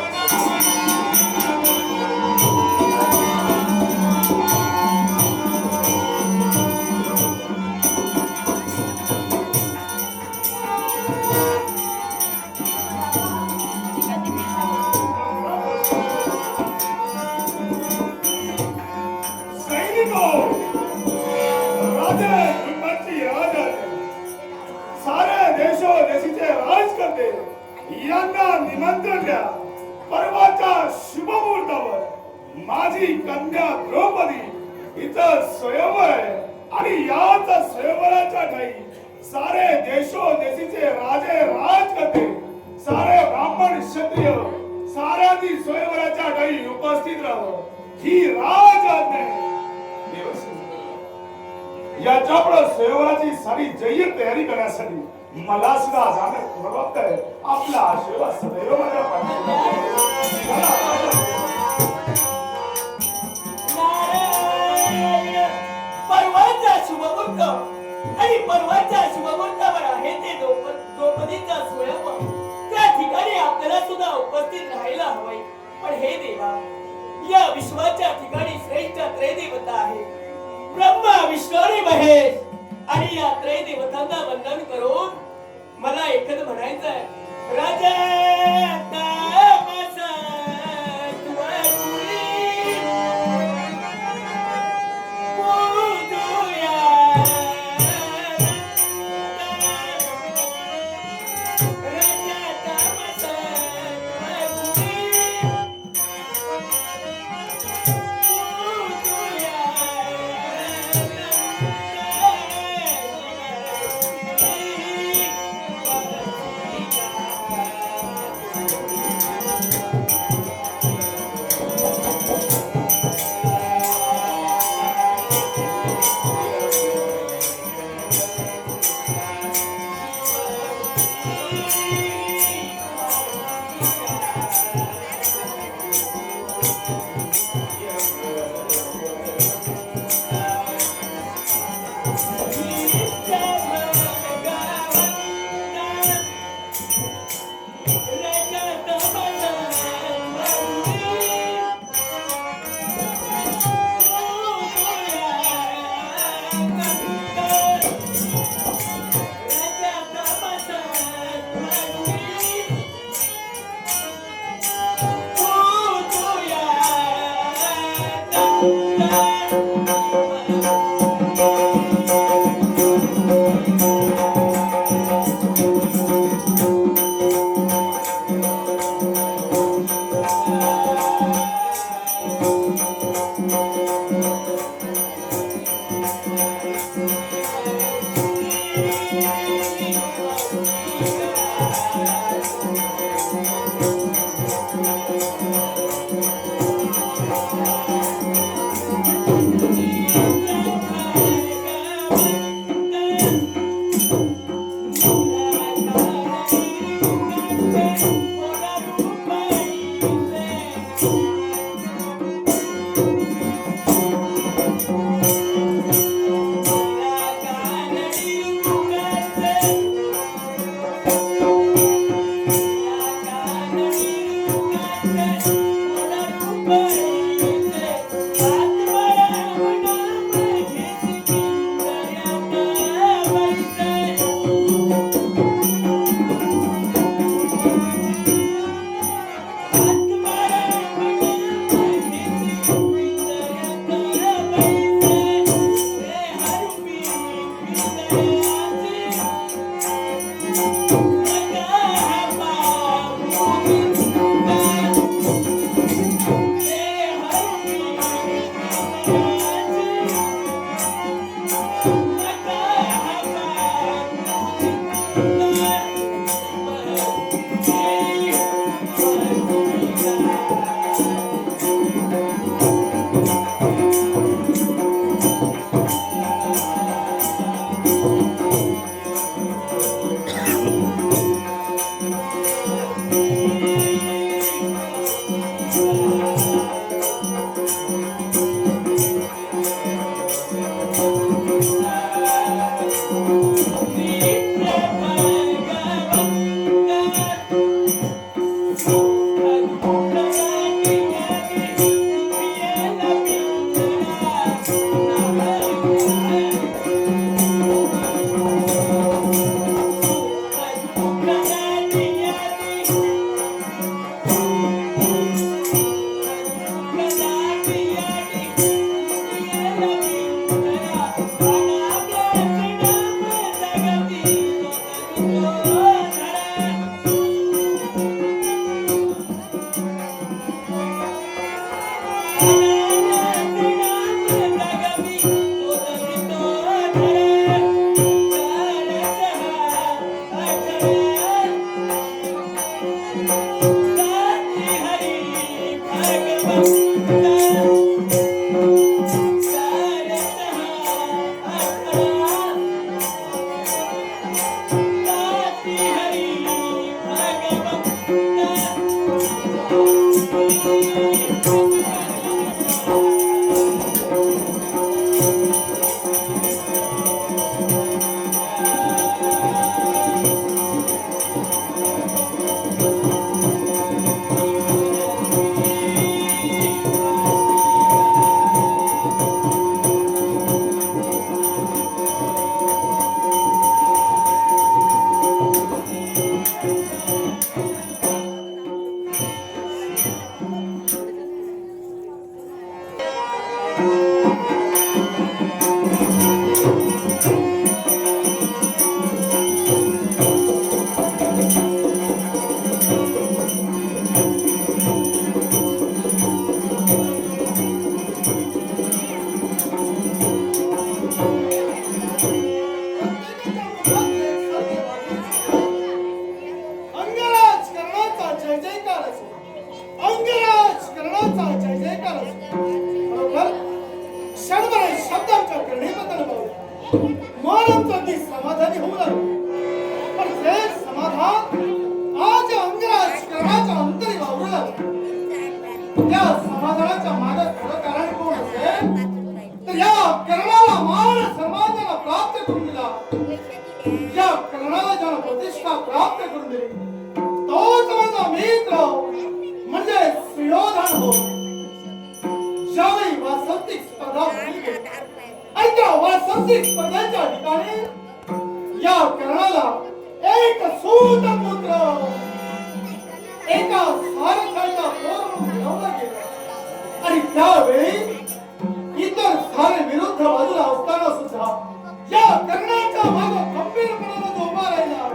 सैनिको, राजे कुटुंबाची राज आहे. सारे देशोदेशीचे राज करते यांना निमंत्रण द्या. परवाच्या शुभमुहूर्तावर माझी कन्या द्रौपदी इथं स्वयंवर आहे आणि याच स्वयंवराच्या ठाई सारे देशोदेशीचे राजे राज करते. सारे ब्राह्मण क्षत्रिय साऱ्यांनी स्वयंवराच्या ठाई उपस्थित राहावं ही राज आज्ञा आहे. याच्यापुढे स्वयंवराची सारी जय्य तयारी करण्यासाठी मला सुद्धा जाणं प्रवक्त आहे. आपला आशीर्वाद सदैव माझ्या पाठीशी परवाचा शुभमुहूर्त आणि परवाच्या शुभमुहूर्तावर आहे ते द्रौपदीचा स्वयंवर. त्या ठिकाणी आपल्याला सुद्धा उपस्थित राहायला हवंय. पण हे देवा, या विश्वाच्या ठिकाणी श्रेष्ठ त्रैदेवता आहे. ब्रह्मा विष्णू आणि महेश आणि या त्रैदेवतांना वंदन करून मला एकच म्हणायचं आहे. राजा तामसा तुझी पूजूया. राजा तामसा तुझी अंगराज करण्याचा जय जयकार असो. अंगराज करण्याचा जय जयकार असो. बरोबर क्षणभर शब्दांच्या करणीबद्दल बोलू. मनांचं अगदी समाधानी होऊ लागलं. पण हे समाधान आज अंगराज करण्याच्या अंतरी वावरू लागलं. त्या समाधानाच्या मागे खरं कारण कोण असेल तर या कर्णाला मान सन्मानाला प्राप्त करून दिला. या कर्णाला ज्याला प्रतिष्ठा प्राप्त करून दिली तोच माझा मित्र म्हणजे सुयोधन हो. ज्यावेळी वासंतिक स्पर्धा होती आणि त्या वासंतिक स्पर्धेच्या ठिकाणी या कर्णाला एक सूत पुत्र एका सारथ्याच्या पोरून मिळवलं गेलं. आणि त्यावेळी इतर सारे विरुद्ध बाजूला असताना सुद्धा या कर्णाच्या मागे खंबीरपणाने जो उभा राहिला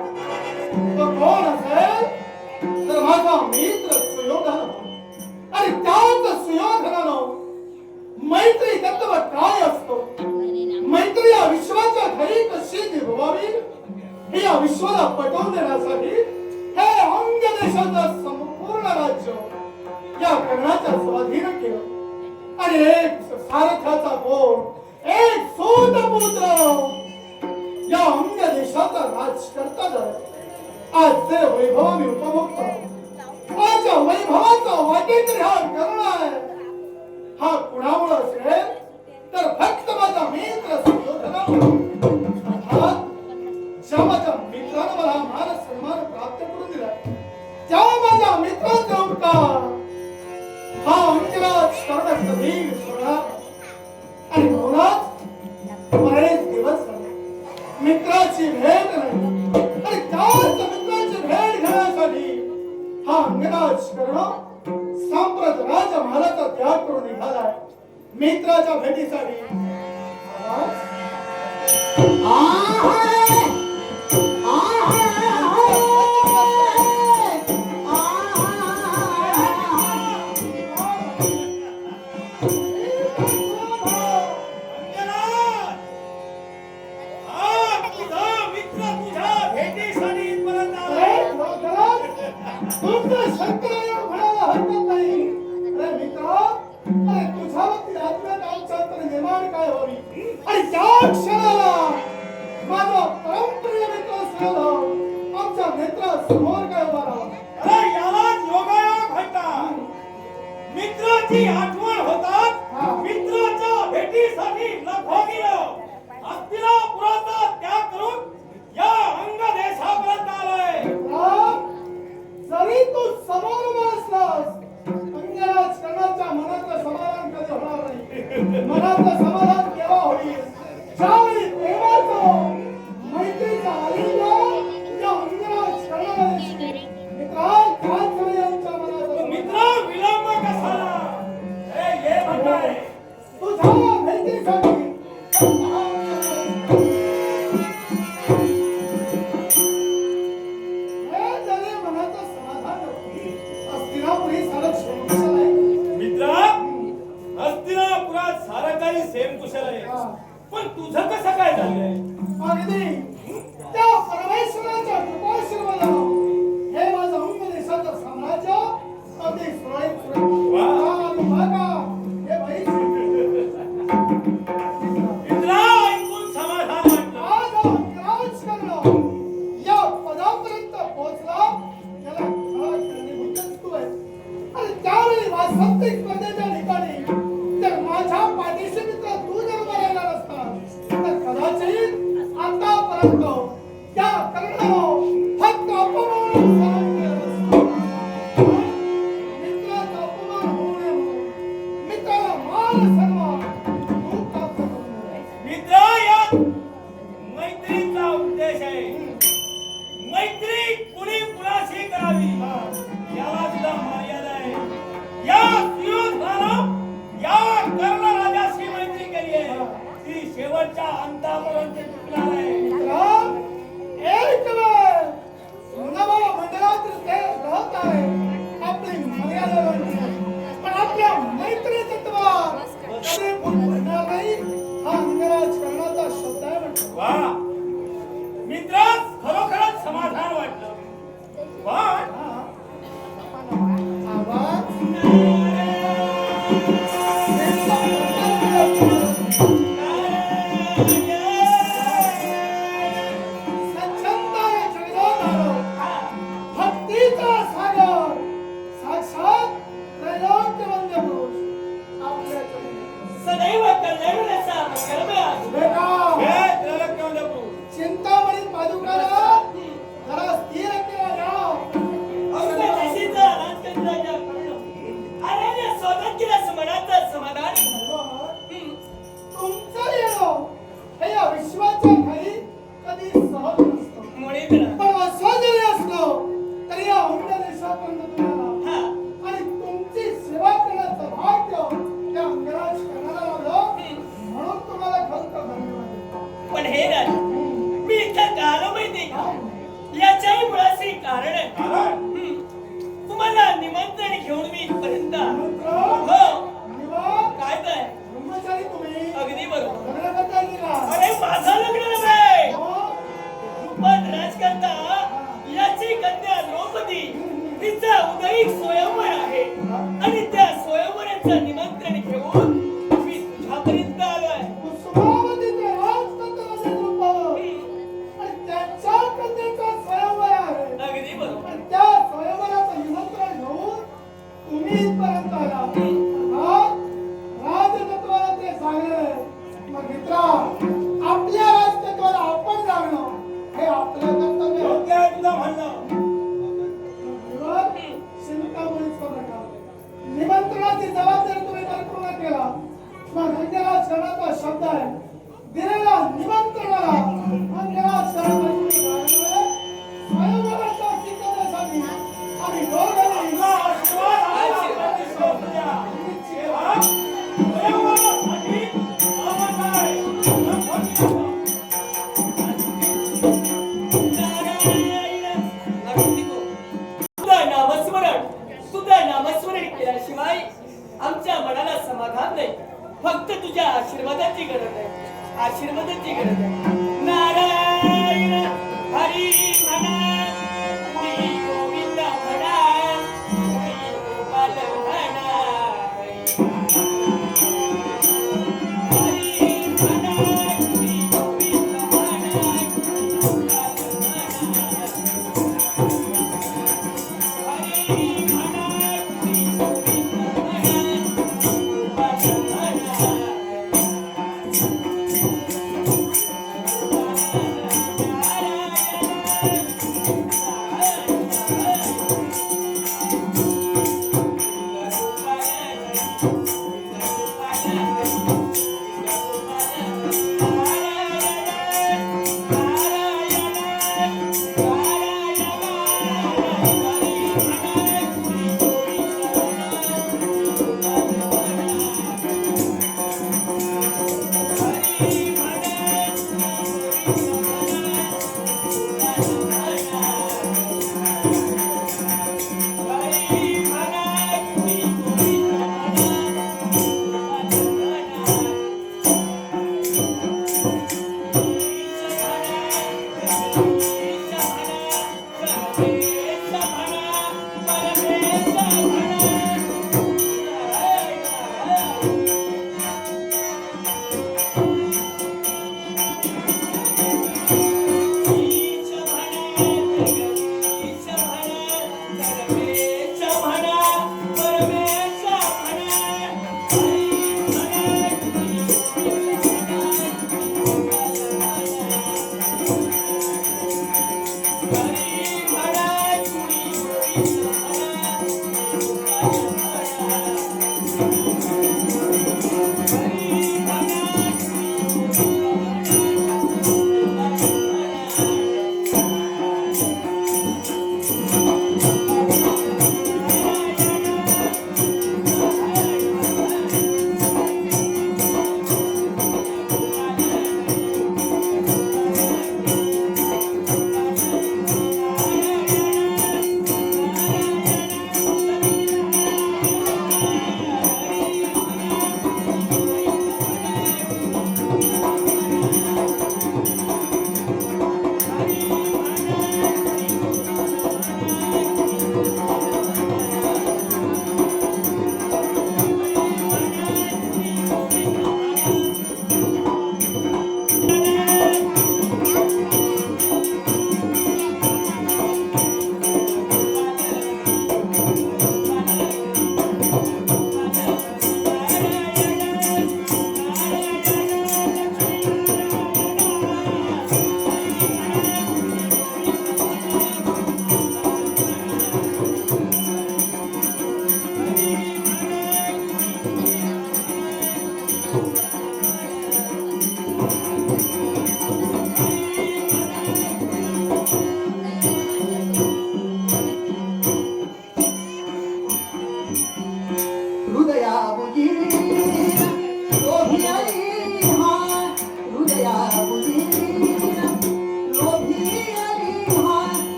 तो कोण असेल तर माझा मित्र सुयोधन. आणि त्याच सुयोधनानं मैत्री तत्व काय असतो, मैत्री या विश्वाच्या घरी कशी निभवावी हे या विश्वाला पटवून देण्यासाठी हे अंग देशाचं संपूर्ण राज्य या कर्णाच्या स्वाधीन केलं. आणि एक सारथ्याचा पोर एक सूतपुत्र या अंग देशाचा राजकर्ता झाला. आज ते वैभव मी उपभोगतो. माझ्या वैभवाचा वाटेकरी हा कर्ण आहे. हा कुणामुळे असेल तर फक्त माझा मित्र सुयोधनामुळे. अर्थात ज्या माझ्या मित्रानं मला मान सन्मान प्राप्त करून दिला त्या माझ्या मित्राचा उपकार हा अंगराज कर्ण कधी विसरणार. आणि म्हणूनच बरेच दिवस झाले मित्राची भेट नाही. आणि त्याच मित्राची भेट घेण्यासाठी हा अंगराज कर्ण सांप्रत राजमहालाचा त्याग करून निघालाय मित्राच्या भेटीसाठी. निर्माण काय क्षणाला माझा परमप्रिय मित्र सहभाग आमच्या नेत्रासमोर काय उभा राहा. अरे यालाच योगायोग म्हणतात. मित्राची आठवण होतात. मित्राच्या भेटीसाठी लखो गेलो. हस्तिनापुराचा त्याग करून या अंग देशापर्यंत आलोय. जरी तू समोर उभा असलास अंगराज कर्णाच्या मनातलं समाधान कधी होणार नाही. मनातलं समाधान केव्हा होईल ज्यावेळी प्रेमाचं मैत्रीचा आलिंगन या अंगराज कर्णाला दिसेल. मित्रा काय झालं यांच्या मनात. मित्र विलंब कशाला. अरे ये म्हणताय. तुझ्या भेटीसाठी मित्रा हस्तिनापुरात सारं काही सेम कुशल आहे. पण तुझं कसं काय झालंय. अगदी त्या परमेश्वराच्या कृपाशीर्वादानं हे माझं अंग देशाचं साम्राज्य अगदी सुरळीत सुरू वा. आणि बघा हे बाई मित्रा ऐकून समाधान वाटलं. आज अंगराज करणं या पदापर्यंत पोहोचला त्याला खरा कारणीभूतच तू आहे. आणि त्यावेळी वास्तविक स्पर्धेच्या ठिकाणी जर माझ्या पाठीशी मित्र तू जर उभा राहिला नसता तर कदाचित आतापर्यंत त्या कर्णानं फक्त अपमान सहन केलं असतं. मित्राचा अपमान होऊ नये म्हणून मित्राला मान सन्मान तू प्राप्त करून दे. मित्र यात मैत्रीचा उद्देश आहे. मैत्री कुणी कुणाशी करावी याला सुद्धा मर्यादा आहे. या सुयोधनानं या कर्ण राजाशी मैत्री केली आहे. ती शेवटच्या अंतापर्यंत टिकणार आहे. एक वेळ नवा मंडळातील ते राहत आहे आपली मर्यादा बनली. पण आपल्या मैत्री तत्वात कधी फूट पडणार नाही हा अंगराज कर्णाचा शब्द आहे म्हणतो. वा मित्रास खरोखरच समाधान वाटलं. पण आवाज सच्चंदाय जगदोधारो भक्तीचा सागर साक्षात त्रैलोक्यवंद्य पुरुष आपल्या चरणी. सदैव कल्याणाचा मंगलमय बेटा हे त्रैलोक्यवंद्य प्रभू. चिंतामणी पादुकाला जरा स्थिर केला जाओ. तुमचं येणं हे या विश्वाच्या खाली कधी सहज नसतं. पण असं जरी असलं तरी या उंड देशापर्यंत तुम्हाला आणि तुमची सेवा करण्याचं भाग्य त्या अंगराज कर्णाला लाभलं म्हणून तुम्हाला खंत धन्यवाद. पण हे राज मी इथं का आलो माहिती का. याच्याही मुळाशी कारण आहे. तुम्हाला निमंत्रण घेऊन मी इथपर्यंत आलो. हो काय काय ब्रह्मचारी तुम्ही अगदी बरोबर. लग्न करता येईल का? अरे माझं लग्न नव्हे. हो? पण राजकर्ता याची कन्या द्रौपदी तिचा उदयिक स्वयंवर आहे आणि त्या स्वयंवराचं निमंत्रण घेऊन मी तुझ्यापर्यंत आलोय. कुसुमावतीचे राजकन्या द्रौपदी आणि त्यांच्या कन्येचा स्वयंवर आहे. अगदी बरोबर. पण त्या स्वयंवराचं निमंत्रण घेऊन तुम्ही इथपर्यंत आला. राजतत्वाला ते सांगले. मग मित्रा आपल्या राजतत्वाला आपण जाणं हे आपलं कर्तव्य आहे. योग्य आहे तुझं म्हणणं. चिंतामणीच करू नका. निमंत्रणाची जबाबदारी तुम्ही परिपूर्ण केला. मग अंगराज कर्णाचा शब्द आहे दिलेला निमंत्रणाला अंगराज कर्णाची स्वयंवराच्या सिद्धतेसाठी आम्ही दोघांनी तुला आशीर्वाद आला. आशीर्वाद द्या. सेवा स्वयंवरासाठी आवाज आहे. तुझं नामस्मरण केल्याशिवाय आमच्या मनाला समाधान नाही. फक्त तुझ्या आशीर्वादाची गरज आहे. आशीर्वादाची गरज आहे. नारायण हरी म्हणा हरी गोविंद म्हणा हरी गोपाल म्हणा हरी म्हणा हरी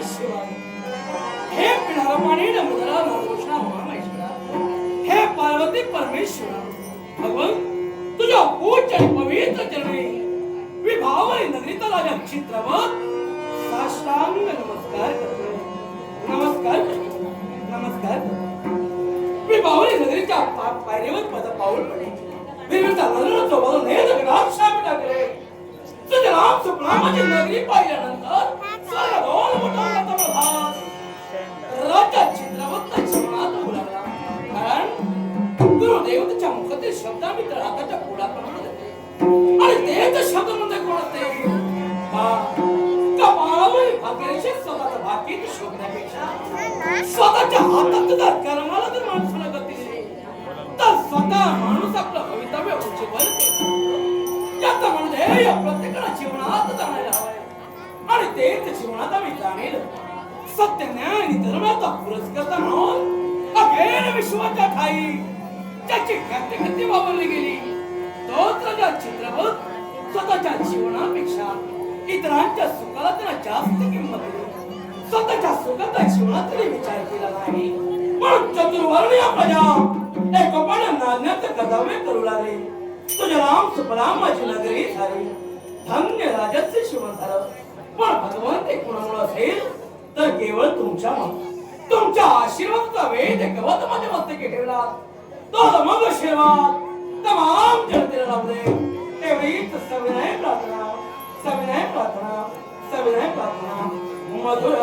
शिवाय हे पिणारपाणी नर्मदा नारोषणा उमामेश्वरा हे पार्वती परमेश्वरा भगवान तुझ्या पूज्य आणि पवित्र चरणी विभावरी नगरीचा राजा चित्रवत साष्टांग नमस्कार करतो नमस्कार करतो नमस्कार करतो विभावरी नगरीच्या पायरीवर पद पाऊल पडले विरचा नजर सोबत ने दगडात शाप टाकले तुझे राम सुप्रामाची नगरी पाहिल्यानंतर स्वर्ग दोन मोठा प्रभात राजा चित्रवत जीवनात होऊ लागला कारण गुरुदेवच्या मुखातील शब्दांनी तर हाताच्या पोळाप्रमाणे जाते आणि तेच शब्द म्हणजे कोण असते कपाळावर भाग्याशी स्वतःचा भाकीत शोधण्यापेक्षा स्वतःच्या हातात जर कर्माला जर माणसाला गती दिली तर स्वतः माणूस आपलं भवितव्य उज्ज्वल करतो याचा म्हणजे या प्रत्येकाला जीवनात जाणायला हवंय आणि तेच जीवनात आम्ही जाणेल सत्य न्याय आणि धर्माचा पुरस्कार म्हणून अखेर विश्वाच्या ठाई ज्याची ख्याती वापरली गेली तोच राजा चित्रपट स्वतःच्या जीवनापेक्षा इतरांच्या सुखाला त्यांना जास्त किंमत दिली स्वतःच्या सुखाचा जीवनात तरी विचार केला नाही म्हणून चतुर्वर्णीय प्रजा एकोपाने नांदण्याचे कर्तव्य करू लागले तुझे राम सुफलाम माझी नगरी झाली धन्य राजाचे जीवन झालं पण भगवान ते कुणामुळे असेल तर केवळ तुमच्या आशीर्वादाचा वेध गवत माझ्या मस्तकी ठेवला तो मग आशीर्वाद तमाम जनतेला लाभले तेवढीच सविनय प्रार्थना सविनय प्रार्थना सविनय प्रार्थना मधुर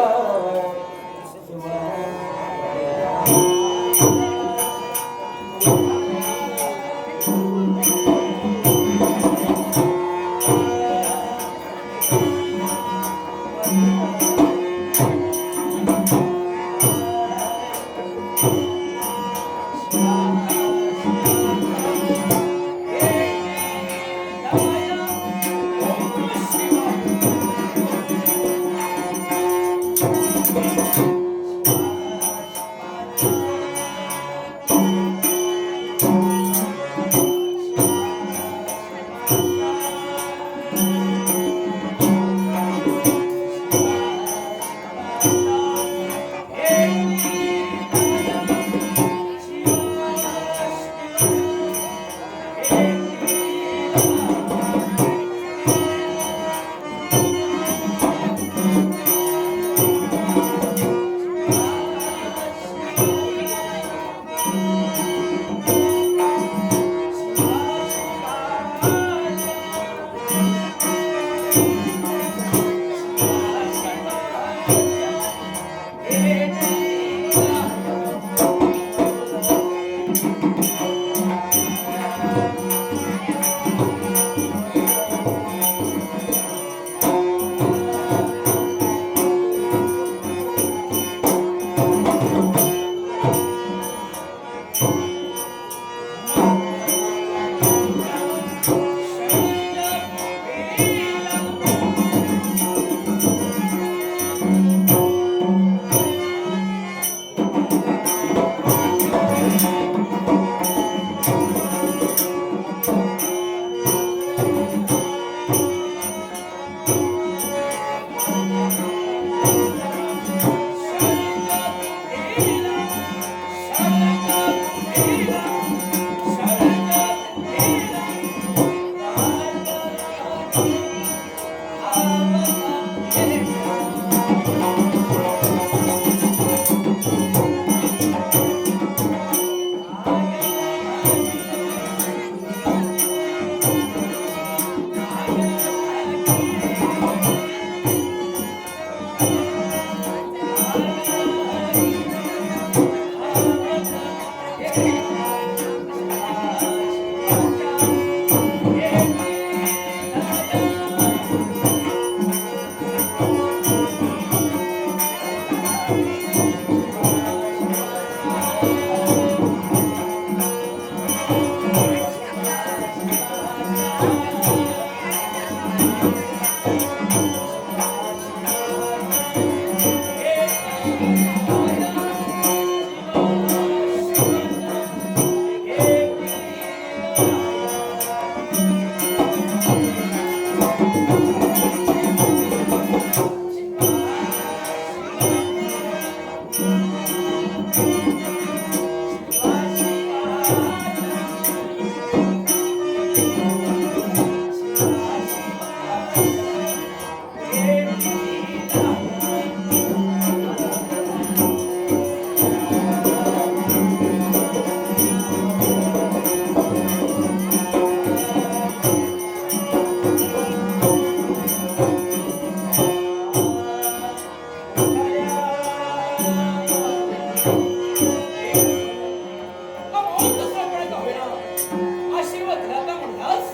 आशीर्वाद दिला म्हणलास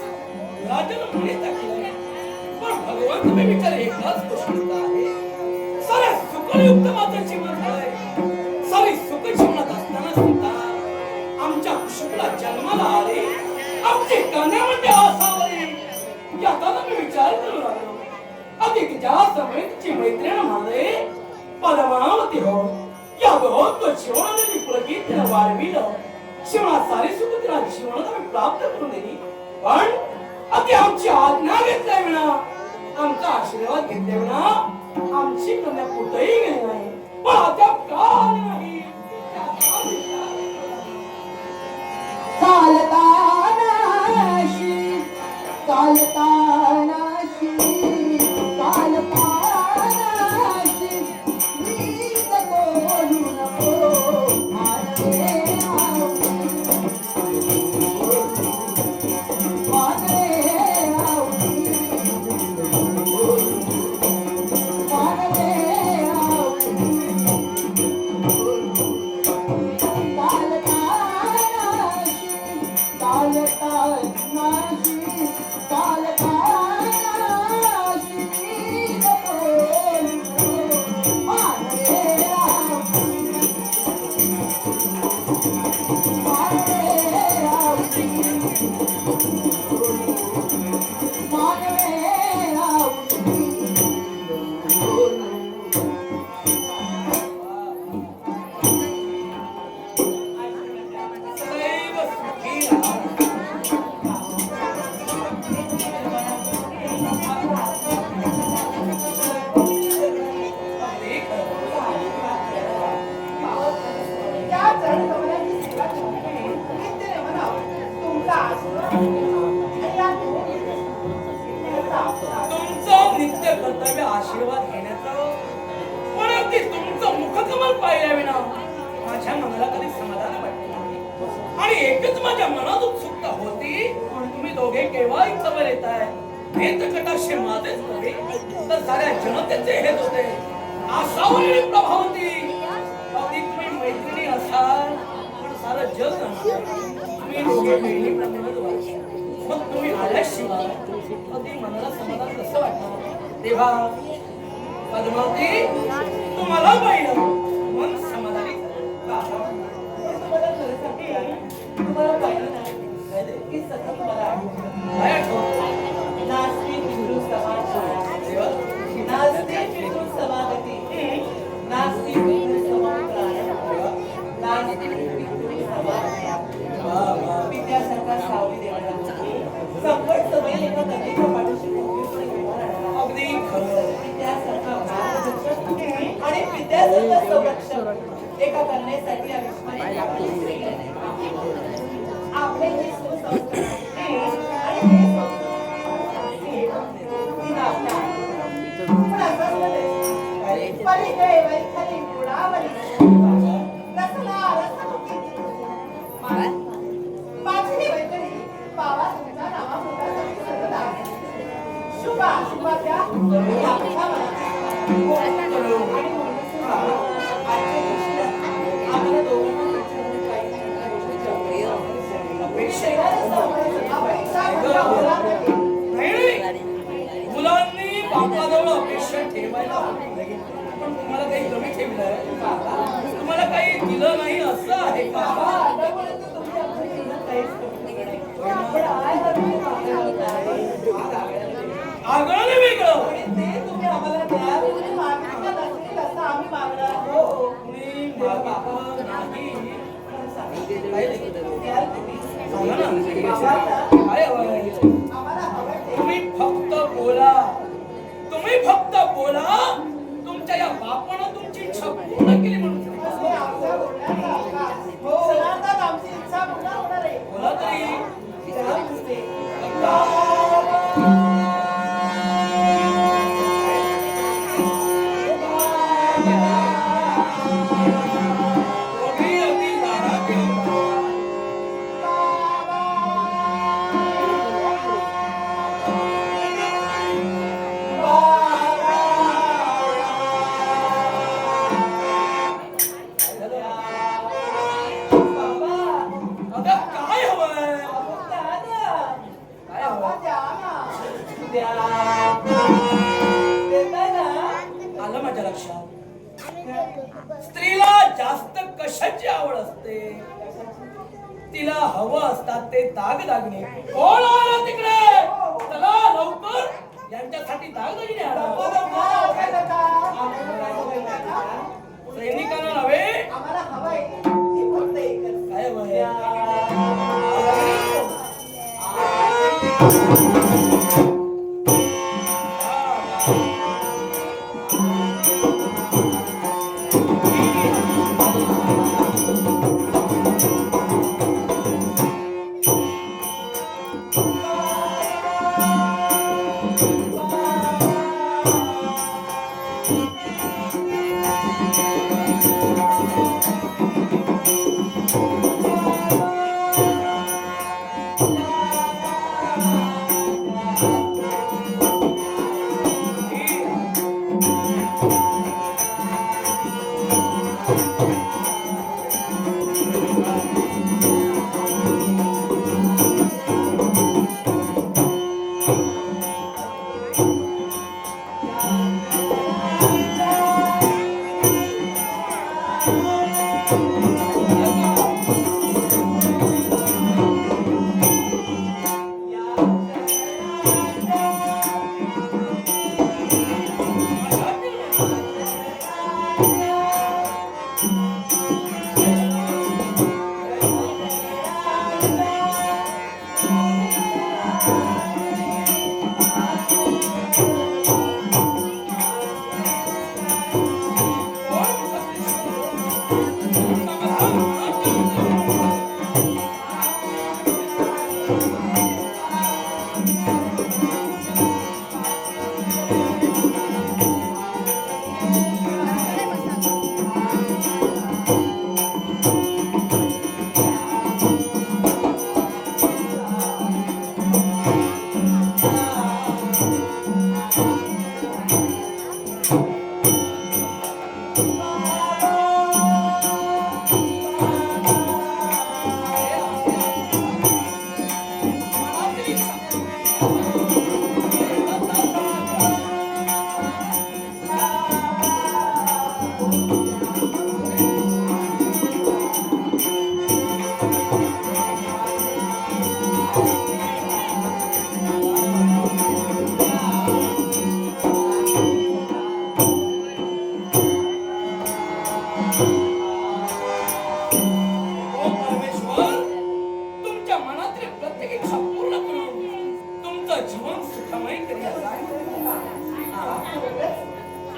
राजानं मुळे टाकलं पण भगवंत मी विचार एकच गोष्टीचा आहे साऱ्या सुखयुक्त माझं जीवन झालंय सारी सुख जीवनात असताना सुद्धा आमच्या कुशुला जन्माला आले आमचे कन्यामध्ये असावरे याचा मी विचार करू लागलो अधिक ज्या समयची मैत्रीण म्हणाले पद्मावती हो या बहुत जीवनाने पुलकित तिला वाढविलं शिवणा सारी सुख तिला जीवनात आम्ही प्राप्त करून दिली पण अति आमची आज्ञा घेतल्या विना आमचा आशीर्वाद घेतल्या विना आमची कन्या कुठेही गेली नाही पण अद्याप का आली नाही चालतानाशी चालतानाशी चालतानाशी नीत बोलू नको मानवे सदैव सुखी राहा त्या चरण कमलाची सेवा करणे नित्य नेमनाव तुमचा आशीर्वाद आणि या तुमचं नित्य कर्तव्य आशीर्वाद घेण्याचं पण अगदी तुमचं मुखकमल पाहिल्या विना माझ्या मनाला कधी समाधान वाटले नाही आणि एकच माझ्या मनात उत्सुकता होती तुम्ही दोघे केव्हा इथं येताय हेत कटाक्षे माझेच नव्हे तर साऱ्या जनतेचे हेत होते आशावरी प्रभावती अगदी तुम्ही मैत्रिणी असाल पण सारं जग जाणार तुम्ही दोघे बहिणीप्रमाणेच वागा. मग तुम्ही आल्याशिवाय अगदी मनाला समाधान कसं वाटणार तेव्हा पद्मावती तुम्हाला पाहिलं मन समाधानी झालं. तुम्हाला पाहिलं नाही की सतत मला आठवतं. काय आठवतं? नास्ति पितृ समाज शाळा नास्ति पितृ समागती नास्ति पितृ समाप्राण नास्ति पितृ समाप्राण विद्यासारखा सावली देणारा संकट समयी एका कथेच्या पाठीशी उभी राहणारा अगदी खरं विद्यासारखा मार्गदर्शक आणि विद्यासारखा संरक्षक एका कन्येसाठी आयुष्मान आपले हे सुसंस्कार आणि हे मुलांनी बापाजवळ अपेक्षा ठेवायला हवी. पण तुम्हाला काही कमी ठेवलंय तुम्हाला काही दिलं नाही असं आहे का आगळं वेगळं मी बाबा नाही काय हवं तुम्ही फक्त बोला तुम्ही फक्त बोला तुमच्या या बापानं तुमची इच्छा पूर्ण केली म्हणून स्त्रीला जास्त कशाची आवड असते? तिला हवं असतात ते दागदागिने. कोण आला तिकडे? चला लवकर यांच्यासाठी दागदागिने आणा. सैनिकांना नव्हे, आम्हाला हवंय ती फक्त एकच. काय हवंय?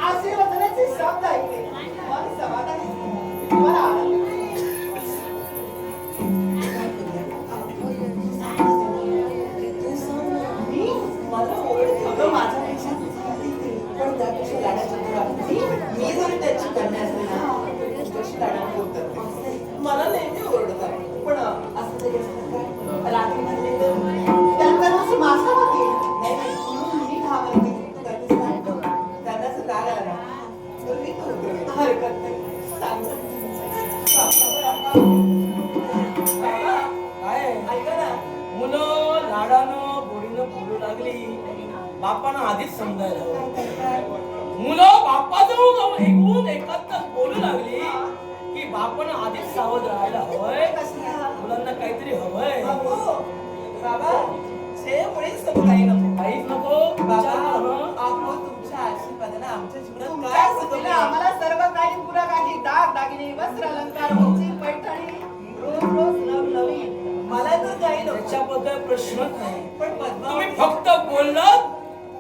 आशीर्वादाचे शब्द ऐकले मन समाधानी मला आनंद मी मला ओळख अगं माझ्यापेक्षा पण त्यापेक्षा लाडाची मुलगी मी जरी त्याची कन्या असते ना कशी लाडाची होतात मला नेहमी ओरडतात पण असं तरी असतं काय रात्री म्हणले तर त्यांना असं माझा वाटेल नाही मी घाबरते त्यांना असं राग आला ना तर मी हरकत नाही काय ऐका ना मुलं लाडानं गोडीनं बोलू लागली, बापानं आधीच समजायला हवं. मुलं बापाजवळ जाऊन ऐकून एकाच बोलू लागली की बापानं आधीच सावध राहायला हवंय. मुलांना काहीतरी हवंय. बाबा जे मुळीच नको काही नको काहीच नको. बाबा विचार कर. आपण तुमच्या आशीर्वादाने आमच्या जीवनात काय सुचवलं आम्हाला सर्व काही पुरा काही दाग दागिने वस्त्र अलंकार मोची पैठणी रोज रोज नवनवीन मला तर काही नको त्याच्याबद्दल प्रश्नच नाही. पण तुम्ही पद्मावती फक्त बोललात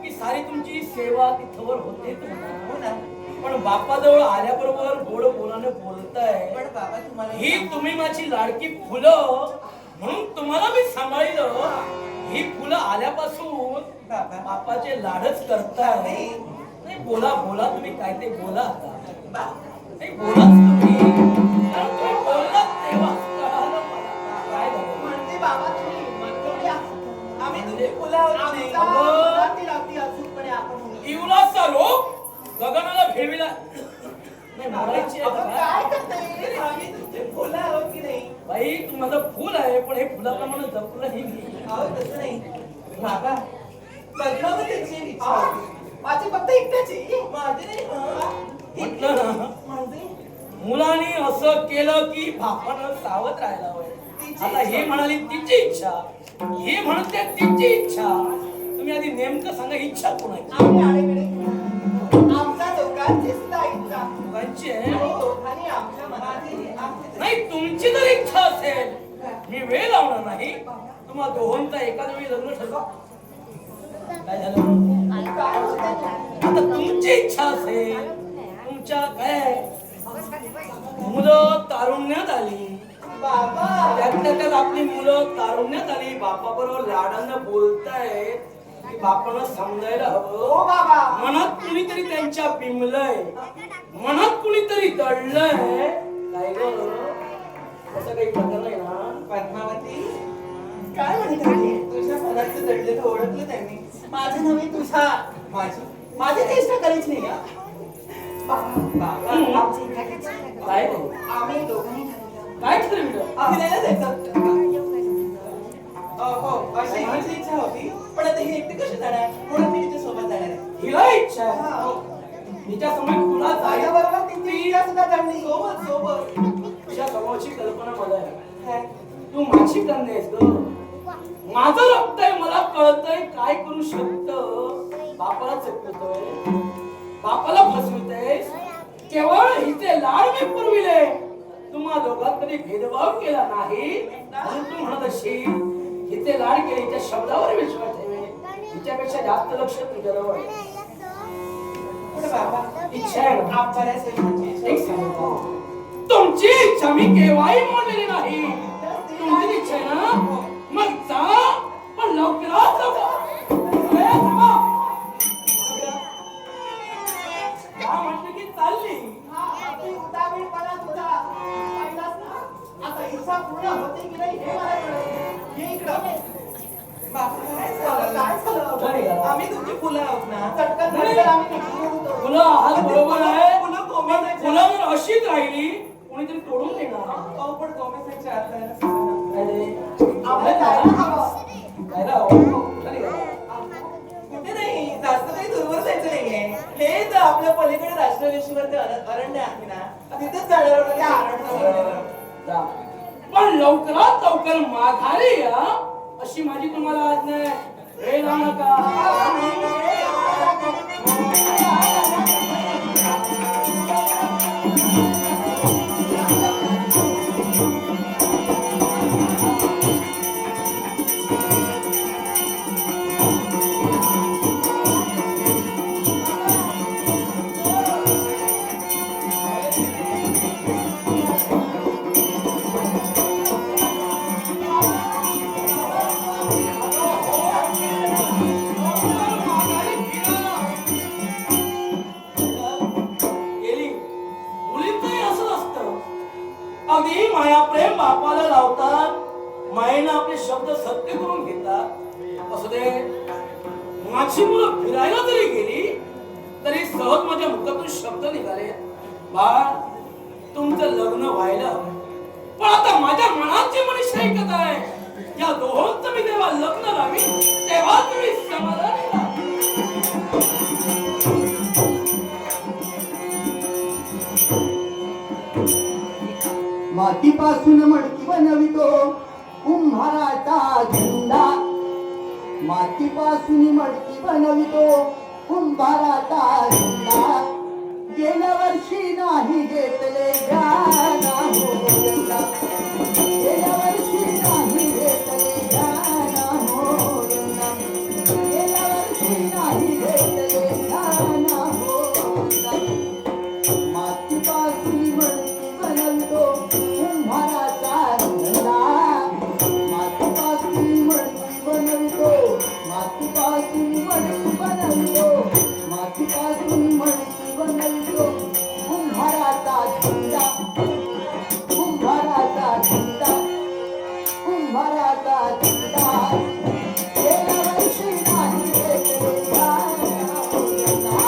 की सारी तुमची सेवा तिथवर होते हो ना पण बापाजवळ आल्याबरोबर गोड बोलाने बोलताय. पण बाबा तुम्हाला ही तुम्ही माझी लाडकी फुलं म्हणून तुम्हाला मी सांभाळलं. ही फुलं आल्यापासून बाबा बापाचे लाडच करताय. नाही. नाही बोला बोला तुम्ही काय ते बोला आता. बा नाही बोलाच तुम्ही. कारण तुम्ही बोललात तेव्हा कळालं मला. काय झालं? म्हणते बाबा तुम्ही म्हणतोय आम्ही तुझे फुलं आहोत नाही. अगं. मनातील अगदी अचूकपणे आपण इवलाचा रोग गगनाला भेळविला. नाही मारायची आहे आपण का? काय करतोय आम्ही तुझे फुलं आहोत की नाही बाई तू माझं फुल आहे पण हे फुलाप्रमाणे जपलंही मी. अहो तसं नाही बाबा पद्मावतीची इच्छा होती माझी फक्त एकट्याची माझी नाही म्हटलं ना म्हणजे मुलाने असं केलं की बापानं सावध राहायला हवं. आता हे म्हणाली तिची इच्छा, हे म्हणते तिची इच्छा. तुम्ही आधी नेमकं सांगा इच्छा कोणाची? आम्ही आडेकडे आमचा दोघांची सुद्धा इच्छा दोघांची आणि आहे? दोघांनी आमच्या मनातली आमची नाही तुमची जर इच्छा असेल मी वेळ लावणार नाही. तुम्हा दोघांचा एकाच वेळी लग्न ठरवा. काय झालं? काय होतं? आता तुमची इच्छा असेल, तुमच्या काय मुलं तारुण्यात आली, बाबा त्यातल्या त्यात आपली मुलं तारुण्यात आली, बापाबरोबर लाडानं बोलतायत की बापानं समजायला हो हवं. बाबा मनात कुणीतरी त्यांच्या बिंबलंय, मनात कुणीतरी दडलंय. काय ग असं काही प्रकार नाही ना? पद्मावती काय म्हणते तुझ्या मनाचं दडलेलं ओळखलं त्यांनी. माझं नव्हे तुझा माझी चेष्टा करायची नाही. बाबा आमची इच्छा काय? काय आम्ही दोघांनी ठरवलं. काय ठरविलं? फिरायला जायचं. हो अशी माझी इच्छा होती पण आता ही एकटी कशी जाणार म्हणून मी तिच्या सोबत जाणार आहे. हिला इच्छा आहे. हो. तिच्या समोर तुला माझ्या जायला बरोबर तिची इच्छा सुद्धा ठरली. सोबत सोबत तुझ्या समोरची कल्पना मला आहे. काय? तू माझी कन्या आहेस ग. माझं रक्त आहे, मला कळतंय काय करू शकतं. बापाला चकवतोय, बापाला फसवतोय. केवळ हिचे लाड मी पुरविले, तुम्हा दोघात कधी भेदभाव केला नाही. म्हणून तू म्हणत असेल हिचे लाड केले, हिच्या शब्दावर विश्वास ठेवे, हिच्यापेक्षा जास्त लक्ष तुझ्याजवळ आहे. पण बाबा इच्छा आहे ना? आपल्याला सेवाची इच्छा एक सांगतो, तुमची इच्छा मी केव्हाही मोडलेली नाही. तुमची इच्छा आहे ना, मग जा, पण लवकरात लवकर. अरे थांबा. जा म्हटलं की चालली. हा, अति उतावीळपणा तुझा पाहिलास ना? आता इच्छा पूर्ण होते की नाही हे मला कळलं. ये इकडं. बापरे, काय झालं? काय नाही झालं? झालं. आम्ही तुमची फुलं आहोत ना चटकन नाही. चटकन आम्ही निघून होतो. फुलं आहात बरोबर आहे, फुलं पण कोमेजायच्या. फुलं जर अशीच राहिली कोणीतरी तोडून देणार. अहो, पण कोमेजायच्या आत जायला सांगा. अरे, आम्हाला जायला हवं. जायला हवं. चल या. कुठे नाही जास्त काही दूरवर जायचं नाहीये. हे जर आपल्या पलीकडे राष्ट्रवेशीवरती अरण्य आहे ना तिथेच जाणार त्या अरण्यावर. जा. पण लवकरात लवकर माघारी या अशी माझी तुम्हाला आज्ञा आहे. वेळ लावू नका. गेली. मुलींचंही असंच असतं. अगदी माया प्रेम बापाला लावतात, मायेनं आपले शब्द सत्य करून घेतात. असू दे, माझी मुलं फिरायला जरी गेली तरी सहज माझ्या मुखातून शब्द निघाले, बाळ तुमचं लग्न व्हायला हवं. पण आता माझ्या मनाची मनीषा ऐकत आहे. या दोहोंचं मी जेव्हा लग्न लावी तेव्हा तुम्ही समाधानी राहा. मातीपासून मडकी बनवितो कुंभाराचा झेंडा. मातीपासून मडकी बनवितो कुंभाराचा झेंडा. गेल्या वर्षी नाही घेतले ज्ञान हो यंदा. गेल्या वर्षी नाही घेतले ज्ञान हो यंदा. गेल्या वर्षी नाही घेतले ज्ञान हो यंदा. मातीपासून मडकी बनवितो कुंभाराचा झेंडा. मातीपासून मडकी बनवितो, मातीपासून मडकी बनवितो, मातीपासून मडकी बनवितो कुंभाराचा झेंडा. कुंभाराचा झेंडा, कुंभाराचा झेंडा. गेल्या वर्षी नाही घेतले ज्ञान हो यंदा.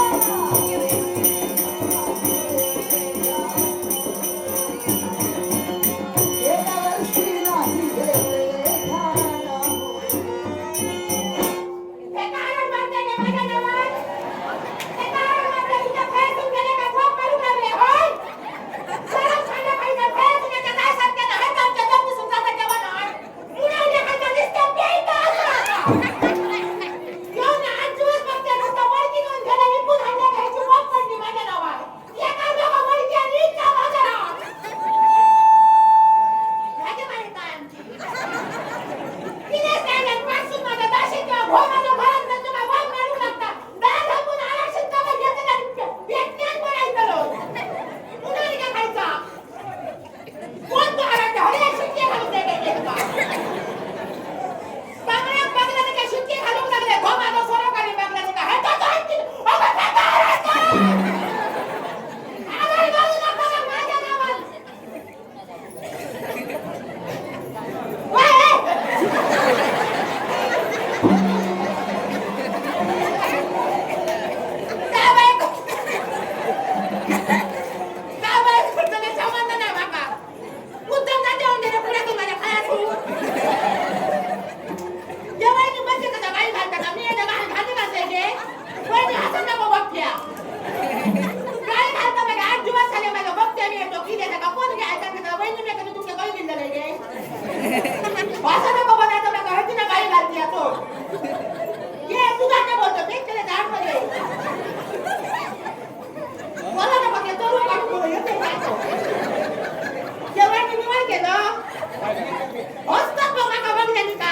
हसतात बघ माका बघल्यानी का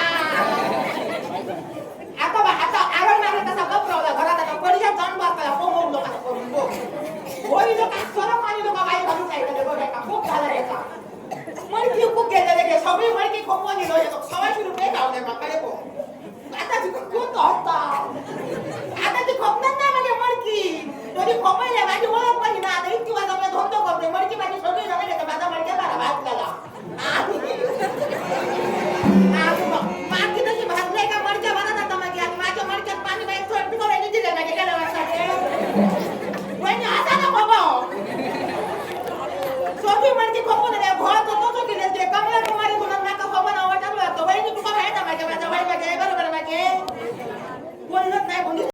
आता आरण मारला तसा गप राहला घरात आता परिचय जाऊन बसला पोमोग लोकांना करून बघ होई लोक सरम आणि लोक बाई घालून जायचं बघ का खूप झाला याचा मळकी खूप गेलेले गे सगळी मळकी खोपवून दिलो येतो 600 रुपये गावले माकडे बघ आता ती खूप हसता आता ती खोपणार नाही म्हणजे मळकी तरी खोपायला माझी ओळख पण ना आता इतकी वाजता मी धंदो करते मळकी माझी सगळी जण येते माझा मळक्या बारा भाजलेला मागची तशी भाजलाय का मडक्या बनत आता माझी आणि माझ्या मडक्यात पाणी बाईक थोडं पिकवायला दिले माझ्या गेल्या वर्षाचे वहिनी आता ना बाबा सोबी मडकी खोपून रे घोळ तो तो केले ते कमला कुमारी म्हणून नाका खोपण आवडतात वहिनी तुका माहिती माझ्या माझ्या बरोबर माझे बोलत नाही